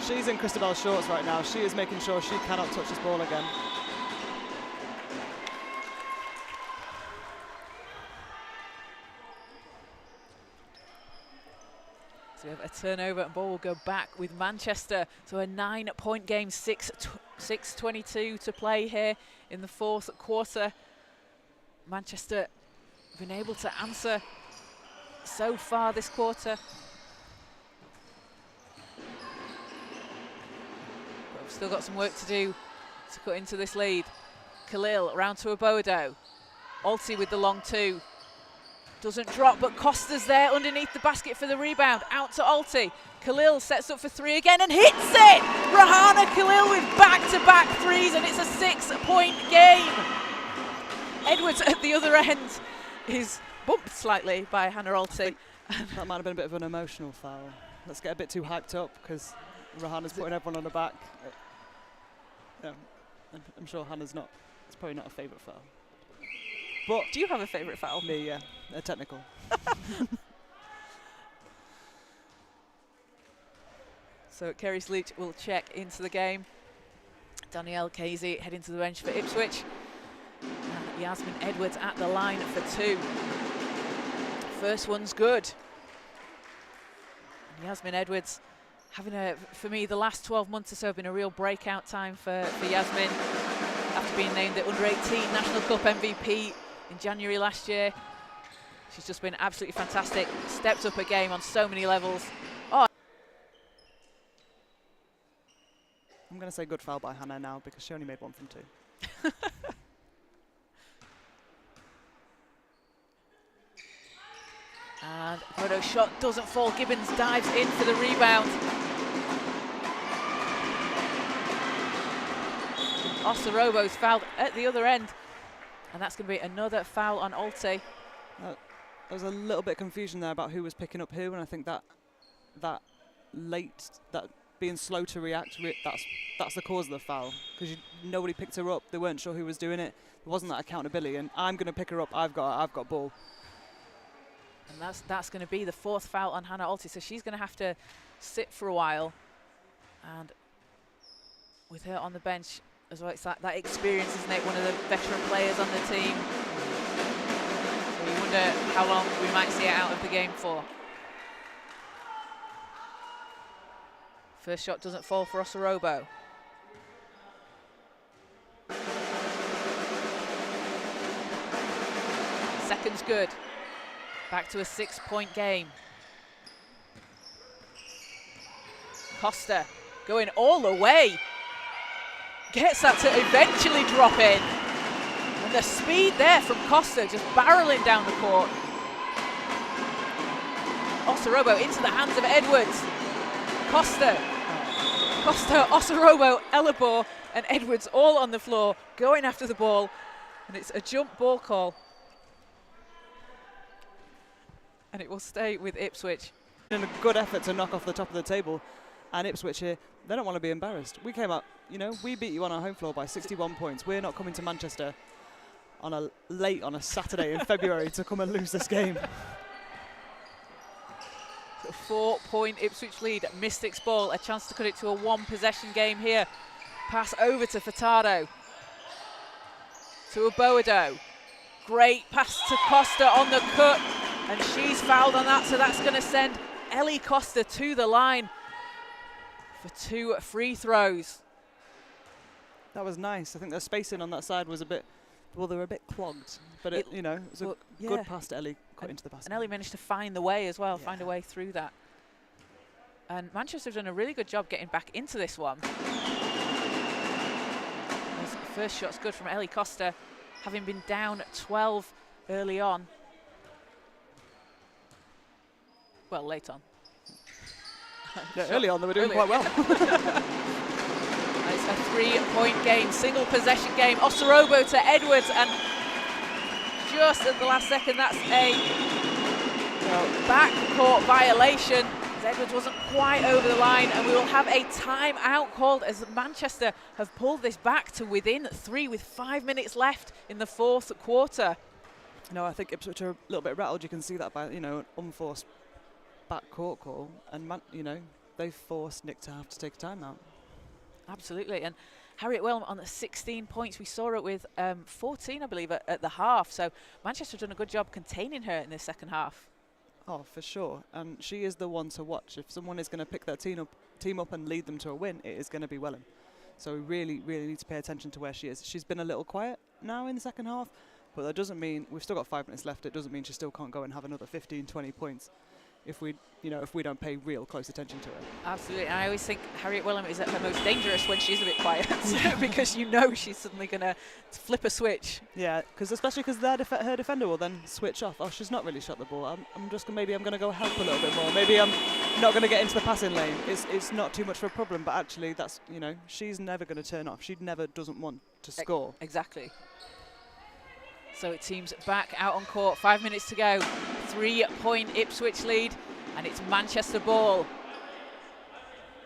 she's in Christabel's shorts right now. She is making sure she cannot touch this ball again. So we have a turnover and ball will go back with Manchester. So a 9-point game, 6:22 to play here in the 4th quarter. Manchester been able to answer so far this quarter. But we've still got some work to do to cut into this lead. Khalil round to Aboado. Alti with the long 2. Doesn't drop, but Costa's there underneath the basket for the rebound. Out to Alti. Khalil sets up for 3 again and hits it! Rahana Khalil with back-to-back 3s, and it's a 6-point game. Edwards at the other end is bumped slightly by Hannah Alti. That might have been a bit of an emotional foul. Let's get a bit too hyped up because Rahana's putting everyone on the back. Yeah, I'm sure Hannah's not. It's probably not a favourite foul. But do you have a favourite foul? Me, yeah. A technical. So Kerry Sleech will check into the game. Danielle Casey heading to the bench for Ipswich. And Yasmin Edwards at the line for 2. First one's good. And Yasmin Edwards having for me, the last 12 months or so have been a real breakout time for Yasmin. After being named the Under-18 National Cup MVP in January last year. She's just been absolutely fantastic. Stepped up her game on so many levels. Oh. I'm going to say good foul by Hannah now because she only made 1 from 2. And Photo's shot doesn't fall. Gibbons dives in for the rebound. Osorobo's fouled at the other end. And that's going to be another foul on Alti. There was a little bit of confusion there about who was picking up who, and I think that being slow to react, that's the cause of the foul, because nobody picked her up. They weren't sure who was doing it. There wasn't that accountability, and I'm going to pick her up. I've got ball. And that's going to be the 4th foul on Hannah Alti, so she's going to have to sit for a while. And with her on the bench as well, it's that experience, isn't it? One of the veteran players on the team. So you wonder how long we might see it out of the game for. First shot doesn't fall for Osorobo. Second's good. Back to a 6-point game. Costa going all the way. Gets that to eventually drop in. And the speed there from Costa, just barreling down the court. Osorobo into the hands of Edwards. Costa, Osorobo, Elabor and Edwards all on the floor, going after the ball. And it's a jump ball call. And it will stay with Ipswich. In a good effort to knock off the top of the table. And Ipswich here, they don't want to be embarrassed. We came out, we beat you on our home floor by 61 points. We're not coming to Manchester on a Saturday in February to come and lose this game. So 4-point Ipswich lead. Mystics ball, a chance to cut it to a 1-possession game here. Pass over to Furtado. To Aboado. Great pass to Costa on the cut. And she's fouled on that, so that's going to send Ellie Costa to the line for 2 free throws. That was nice. I think the spacing on that side was they were a bit clogged. But it was a good pass to Ellie, cut into the basket. And Ellie managed to find the way as well, find a way through that. And Manchester have done a really good job getting back into this one. First shot's good from Ellie Costa, having been down 12 early on. Well, late on. Early on, they were doing quite well. It's a 3-point game, single possession game. Osorobo to Edwards, and just at the last second, that's a backcourt violation. Edwards wasn't quite over the line, and we will have a timeout called as Manchester have pulled this back to within 3 with 5 minutes left in the 4th quarter. No, I think Ipswich are a little bit rattled. You can see that by an unforced backcourt call, and they've forced Nick to have to take a timeout. Absolutely, and Harriet Wellham on the 16 points. We saw it with 14, I believe, at the half. So Manchester have done a good job containing her in the second half. Oh, for sure. And she is the one to watch. If someone is going to pick their team up and lead them to a win, it is going to be Wellham. So we really, really need to pay attention to where she is. She's been a little quiet now in the second half, but that doesn't mean we've still got 5 minutes left. It doesn't mean she still can't go and have another 15, 20 points. If we don't pay real close attention to her. Absolutely, and I always think Harriet Wellham is at her most dangerous when she's a bit quiet, because she's suddenly going to flip a switch. Yeah, especially because her defender will then switch off. Oh, she's not really shot the ball. I'm going to go help a little bit more. Maybe I'm not going to get into the passing lane. It's not too much of a problem, but actually that's she's never going to turn off. She never doesn't want to score. Exactly. So it teams back out on court. 5 minutes to go. 3-point Ipswich lead, and it's Manchester ball.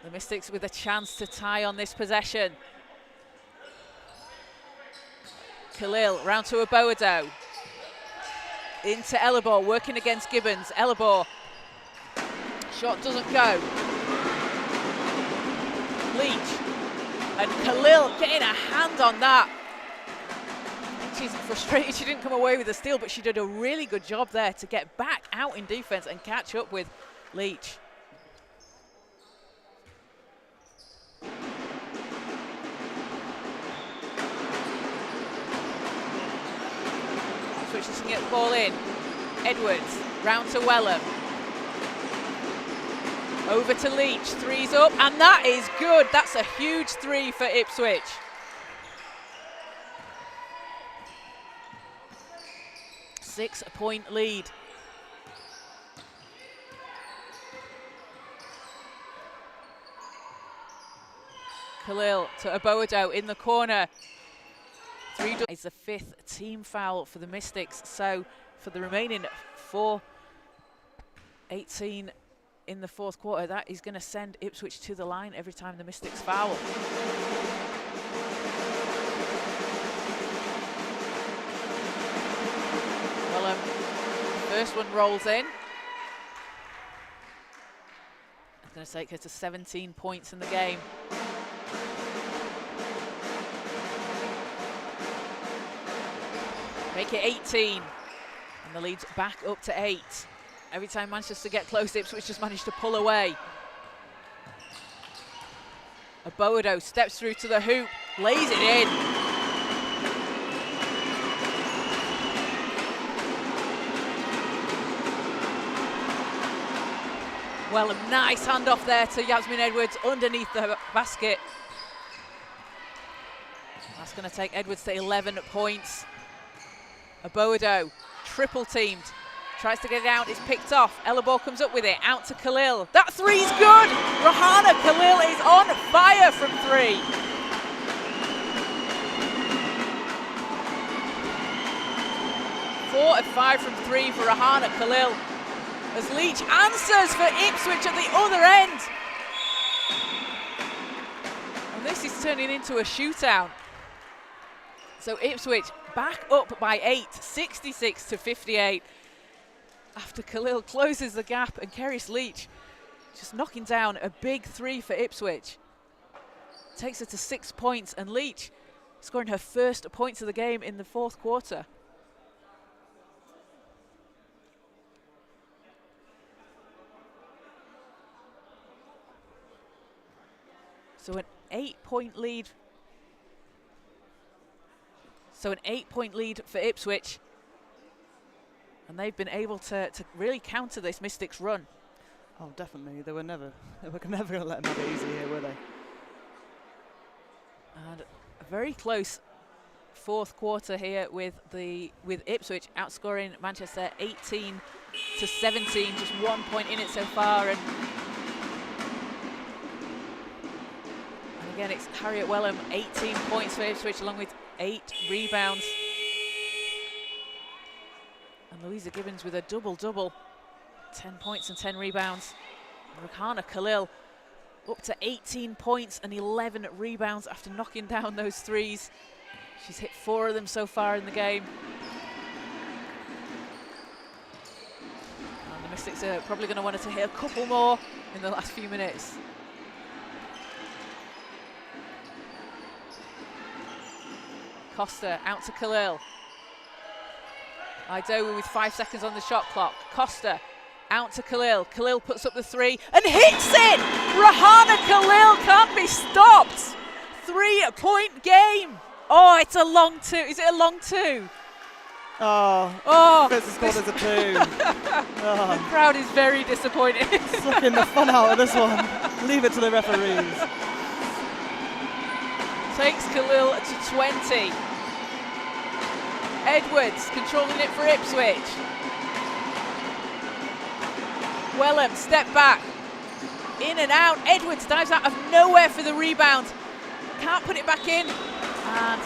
The Mystics with a chance to tie on this possession. Khalil round to Aboado. Into Elabor, working against Gibbons. Elabor. Shot doesn't go. Leach. And Khalil getting a hand on that. She's frustrated she didn't come away with the steal, but she did a really good job there to get back out in defense and catch up with Leach. Switches to get the ball in. Edwards, round to Wellham. Over to Leach, three's up, and that is good. That's a huge 3 for Ipswich. Six-point lead. Khalil to Aboado in the corner. Is the 5th team foul for the Mystics. So for the remaining 4:18 in the 4th quarter, that is going to send Ipswich to the line every time the Mystics foul. Well, first one rolls in. It's going to take her to 17 points in the game. Make it 18. And the lead's back up to 8. Every time Manchester get close, Ipswich just managed to pull away. Aboado steps through to the hoop, lays it in. Well, a nice handoff there to Yasmin Edwards underneath the basket. That's going to take Edwards to 11 points. Aboado, triple teamed, tries to get it out, it's picked off. Ella Ball comes up with it, out to Khalil. That three's good! Rahana Khalil is on fire from 3. Four of 5 from 3 for Rahana Khalil. As Leach answers for Ipswich at the other end. And this is turning into a shootout. So Ipswich back up by 8, 66-58. After Khalil closes the gap and Keris Leach just knocking down a big 3 for Ipswich. Takes her to 6 points, and Leach scoring her first points of the game in the 4th quarter. So an 8-point lead. So an 8-point lead for Ipswich. And they've been able to really counter this Mystics run. Oh, definitely. They were never going to let them have it easy here, were they? And a very close 4th quarter here with Ipswich outscoring Manchester 18-17. Just 1 point in it so far. And again, it's Harriet Wellham, 18 points for Ipswich, along with 8 rebounds. And Louisa Gibbons with a double-double, 10 points and 10 rebounds. Rahana Khalil up to 18 points and 11 rebounds after knocking down those threes. She's hit 4 of them so far in the game. And the Mystics are probably going to want her to hit a couple more in the last few minutes. Costa out to Khalil. Idowu with 5 seconds on the shot clock. Costa out to Khalil. Khalil puts up the 3 and hits it! Rahana Khalil can't be stopped! 3-point game. Oh, it's a long 2. Is it a long 2? Oh, first scored as a 2. The crowd is very disappointed. Sucking the fun out of this one. Leave it to the referees. Takes Khalil to 20. Edwards controlling it for Ipswich. Wellham, step back. In and out. Edwards dives out of nowhere for the rebound. Can't put it back in. And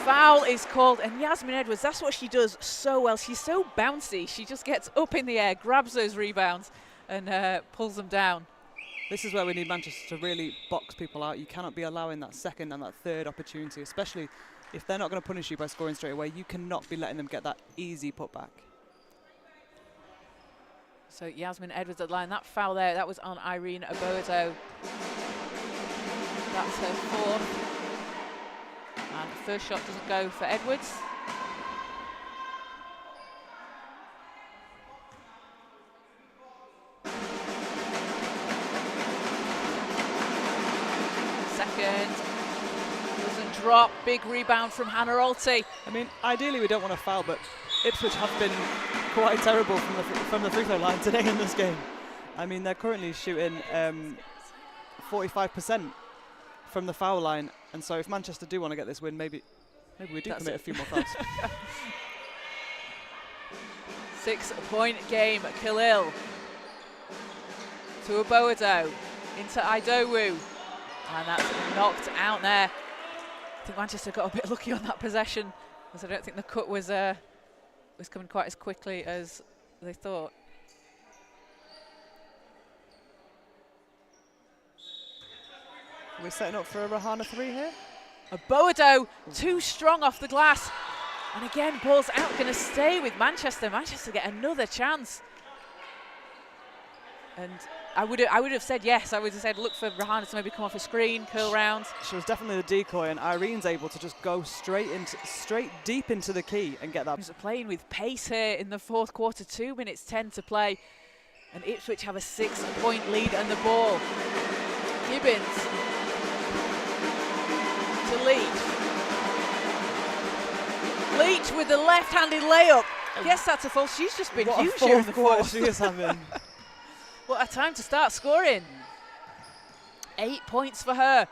foul is called. And Yasmin Edwards, that's what she does so well. She's so bouncy. She just gets up in the air, grabs those rebounds, and pulls them down. This is where we need Manchester to really box people out. You cannot be allowing that second and that third opportunity, especially if they're not going to punish you by scoring straight away. You cannot be letting them get that easy putback. So Yasmin Edwards at the line. That foul there, that was on Irene Aboado. That's her 4th. And the first shot doesn't go for Edwards. Second. Doesn't drop. Big rebound from Hannah Alty. I mean, ideally we don't want to foul, but Ipswich have been quite terrible from the free throw line today in this game. I mean, they're currently shooting 45% from the foul line, and so if Manchester do want to get this win, maybe we do commit a few more fouls. 6-point game. Khalil to Aboado, into Idowu. And that's knocked out there. I think Manchester got a bit lucky on that possession, because I don't think the cut was coming quite as quickly as they thought. We're setting up for a Rahana 3 here. A Boado too strong off the glass. And again, ball's out, going to stay with Manchester. Manchester get another chance. And I would have said yes. I would have said look for Rahana to maybe come off a screen, curl round. She was definitely the decoy, and Irene's able to just go straight deep into the key and get that. She's playing with pace here in the fourth quarter. 2 minutes 10 to play, and Ipswich have a 6-point lead and the ball. Gibbons to Leach. Leach with the left-handed layup. Yes, that's a foul. She's just been huge here in the fourth. She is having. What a time to start scoring. 8 points for her.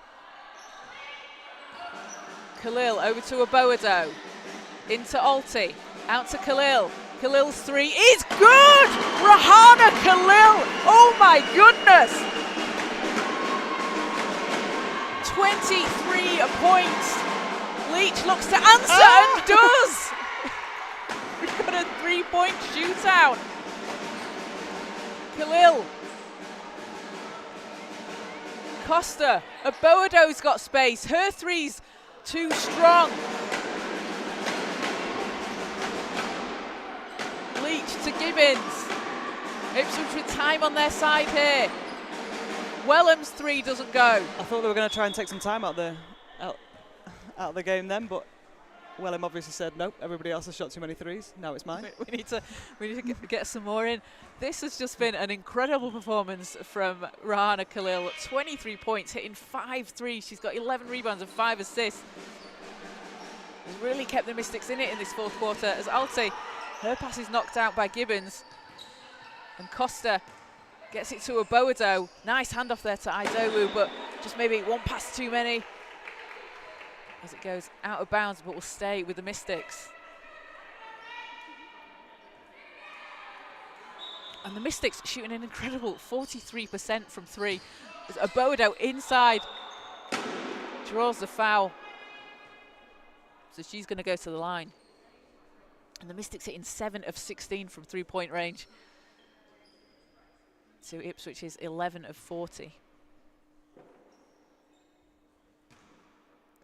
Khalil over to Aboado. Into Alti. Out to Khalil. Khalil's three is good! Rahana Khalil! Oh my goodness! 23 points. Leach looks to answer and does! We've got a 3-point shootout. Khalil. Costa. Aboado's got space. Her three's too strong. Leach to Gibbons. Ipswich with time on their side here. Wellham's three doesn't go. I thought they were going to try and take some time out of the game then, but Wellham obviously said nope. Everybody else has shot too many threes. Now it's mine. We need to get some more in. This has just been an incredible performance from Rahana Khalil. 23 points, hitting 5 threes. She's got 11 rebounds and 5 assists. Has really kept the Mystics in it in this fourth quarter. As Alti, her pass is knocked out by Gibbons, and Costa gets it to Aboado. Nice handoff there to Idowu, but just maybe one pass too many as it goes out of bounds, but will stay with the Mystics. And the Mystics shooting an incredible 43% from three. As Aboado inside draws the foul. So she's going to go to the line. And the Mystics hitting 7 of 16 from 3-point range. To Ipswich's 11 of 40.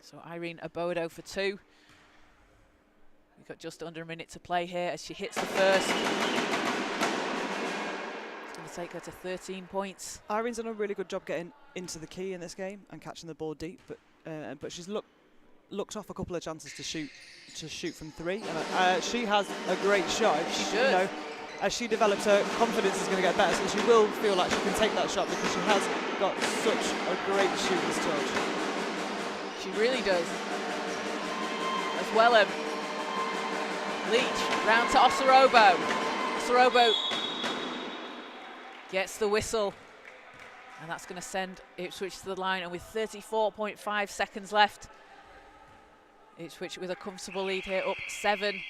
So Irene Aboado for 2. We've got just under a minute to play here as she hits the first. It's going to take her to 13 points. Irene's done a really good job getting into the key in this game and catching the ball deep, but she's looked off a couple of chances to shoot from three. And she has a great shot. She should. You know, as she develops, her confidence is going to get better, so she will feel like she can take that shot because she has got such a great shooter's touch. She really does. As Wellham. Leach round to Osorobo. Osorobo gets the whistle, and that's going to send Ipswich to the line. And with 34.5 seconds left, Ipswich with a comfortable lead here, up 7.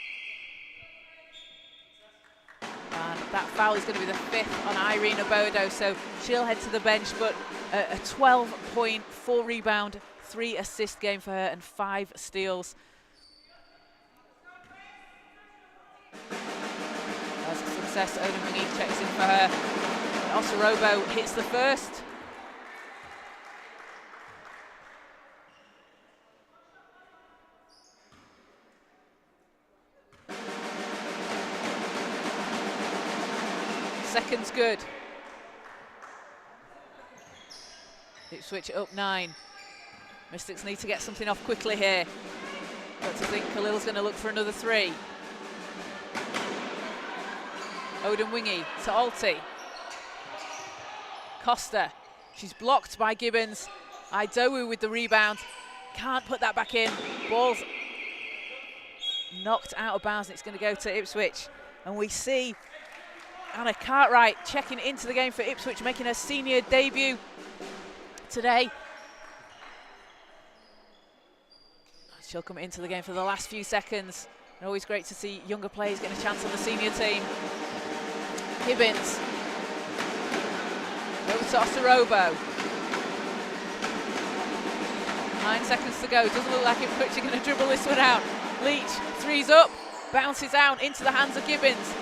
And that foul is going to be the 5th on Irene Aboado, so she'll head to the bench, but a 12-point, 4-rebound, 3-assist game for her and 5 steals. That's a success. Odin Wingy checks in for her. And Osorobo hits the first. Second's good. Ipswich up 9. Mystics need to get something off quickly here. But I think Khalil's going to look for another 3. Odin Wingy to Alti. Costa. She's blocked by Gibbons. Idowu with the rebound. Can't put that back in. Ball's knocked out of bounds, and it's going to go to Ipswich. And we see Anna Cartwright checking into the game for Ipswich, making her senior debut today. She'll come into the game for the last few seconds. And always great to see younger players getting a chance on the senior team. Gibbons. Over to Osorobo. 9 seconds to go. Doesn't look like Ipswich are going to dribble this one out. Leach, three's up, bounces out into the hands of Gibbons.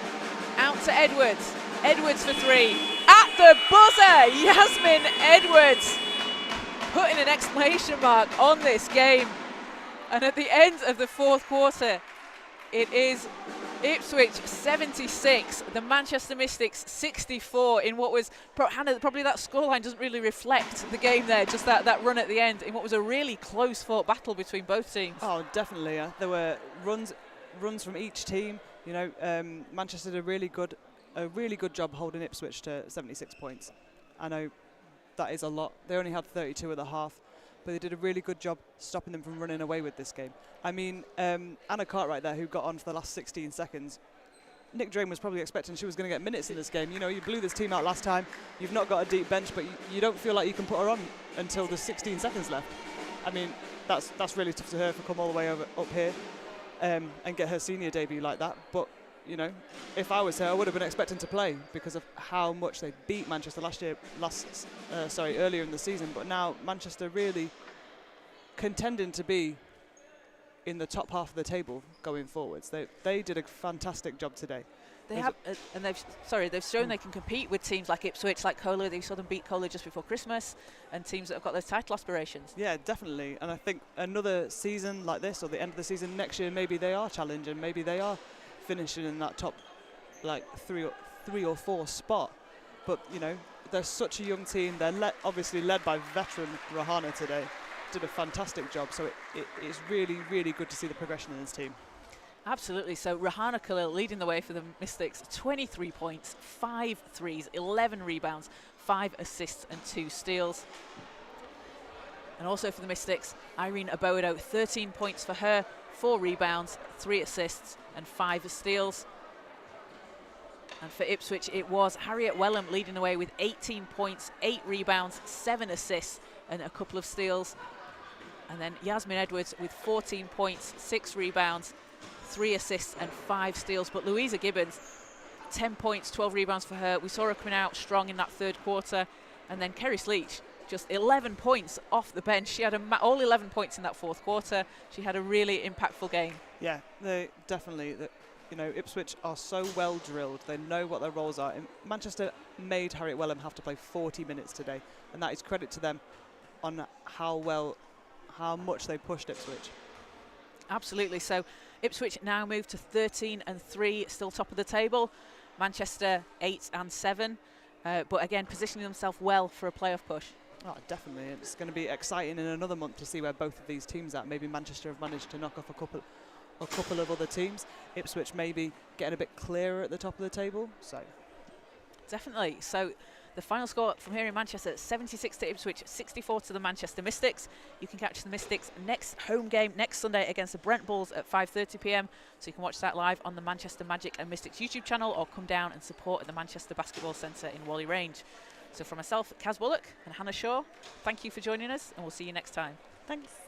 Out to Edwards. Edwards for three. At the buzzer, Yasmin Edwards putting an exclamation mark on this game. And at the end of the fourth quarter, it is Ipswich 76, the Manchester Mystics 64 in what was, Hannah, probably that scoreline doesn't really reflect the game there, just that run at the end in what was a really close fought battle between both teams. Oh, definitely. There were runs from each team. You know, Manchester did a really good job holding Ipswich to 76 points. I know that is a lot. They only had 32 at the half, but they did a really good job stopping them from running away with this game. I mean, Anna Cartwright there, who got on for the last 16 seconds, Nick Drain was probably expecting she was going to get minutes in this game. You know, you blew this team out last time. You've not got a deep bench, but you don't feel like you can put her on until there's 16 seconds left. I mean, that's really tough to her for come all the way up here and get her senior debut like that. But you know, if I was her, I would have been expecting to play because of how much they beat Manchester earlier in the season. But now Manchester really contending to be in the top half of the table going forwards. They did a fantastic job today. They have, and they've shown they can compete with teams like Ipswich, like Kohler. They saw them beat Kohler just before Christmas, and teams that have got those title aspirations. Yeah, definitely. And I think another season like this, or the end of the season next year, maybe they are challenging. Maybe they are finishing in that top, like three or four spot. But you know, they're such a young team. They're obviously led by veteran Rahana today. Did a fantastic job. So it's really, really good to see the progression in this team. Absolutely. So Rahana Khalil leading the way for the Mystics. 23 points, 5 threes, 11 rebounds, 5 assists and 2 steals. And also for the Mystics, Irene Abodo, 13 points for her, 4 rebounds, 3 assists and 5 steals. And for Ipswich, it was Harriet Wellham leading the way with 18 points, 8 rebounds, 7 assists and a couple of steals. And then Yasmin Edwards with 14 points, 6 rebounds, 3 assists and 5 steals. But Louisa Gibbons, 10 points, 12 rebounds for her. We saw her coming out strong in that third quarter. And then Kerris Leach, just 11 points off the bench. She had all 11 points in that fourth quarter. She had a really impactful game. Yeah, they definitely. You know, Ipswich are so well drilled. They know what their roles are. And Manchester made Harriet Wellham have to play 40 minutes today. And that is credit to them on how much they pushed Ipswich. Absolutely. So Ipswich now move to 13-3, still top of the table. Manchester 8-7, but again positioning themselves well for a playoff push. Oh, definitely. It's going to be exciting in another month to see where both of these teams are at. Maybe Manchester have managed to knock off a couple of other teams. Ipswich maybe getting a bit clearer at the top of the table. So definitely. So the final score from here in Manchester, 76 to Ipswich, 64 to the Manchester Mystics. You can catch the Mystics next home game next Sunday against the Brent Bulls at 5:30 p.m. So you can watch that live on the Manchester Magic and Mystics YouTube channel, or come down and support at the Manchester Basketball Centre in Whalley Range. So from myself, Kaz Bullock and Hannah Shaw, thank you for joining us, and we'll see you next time. Thanks.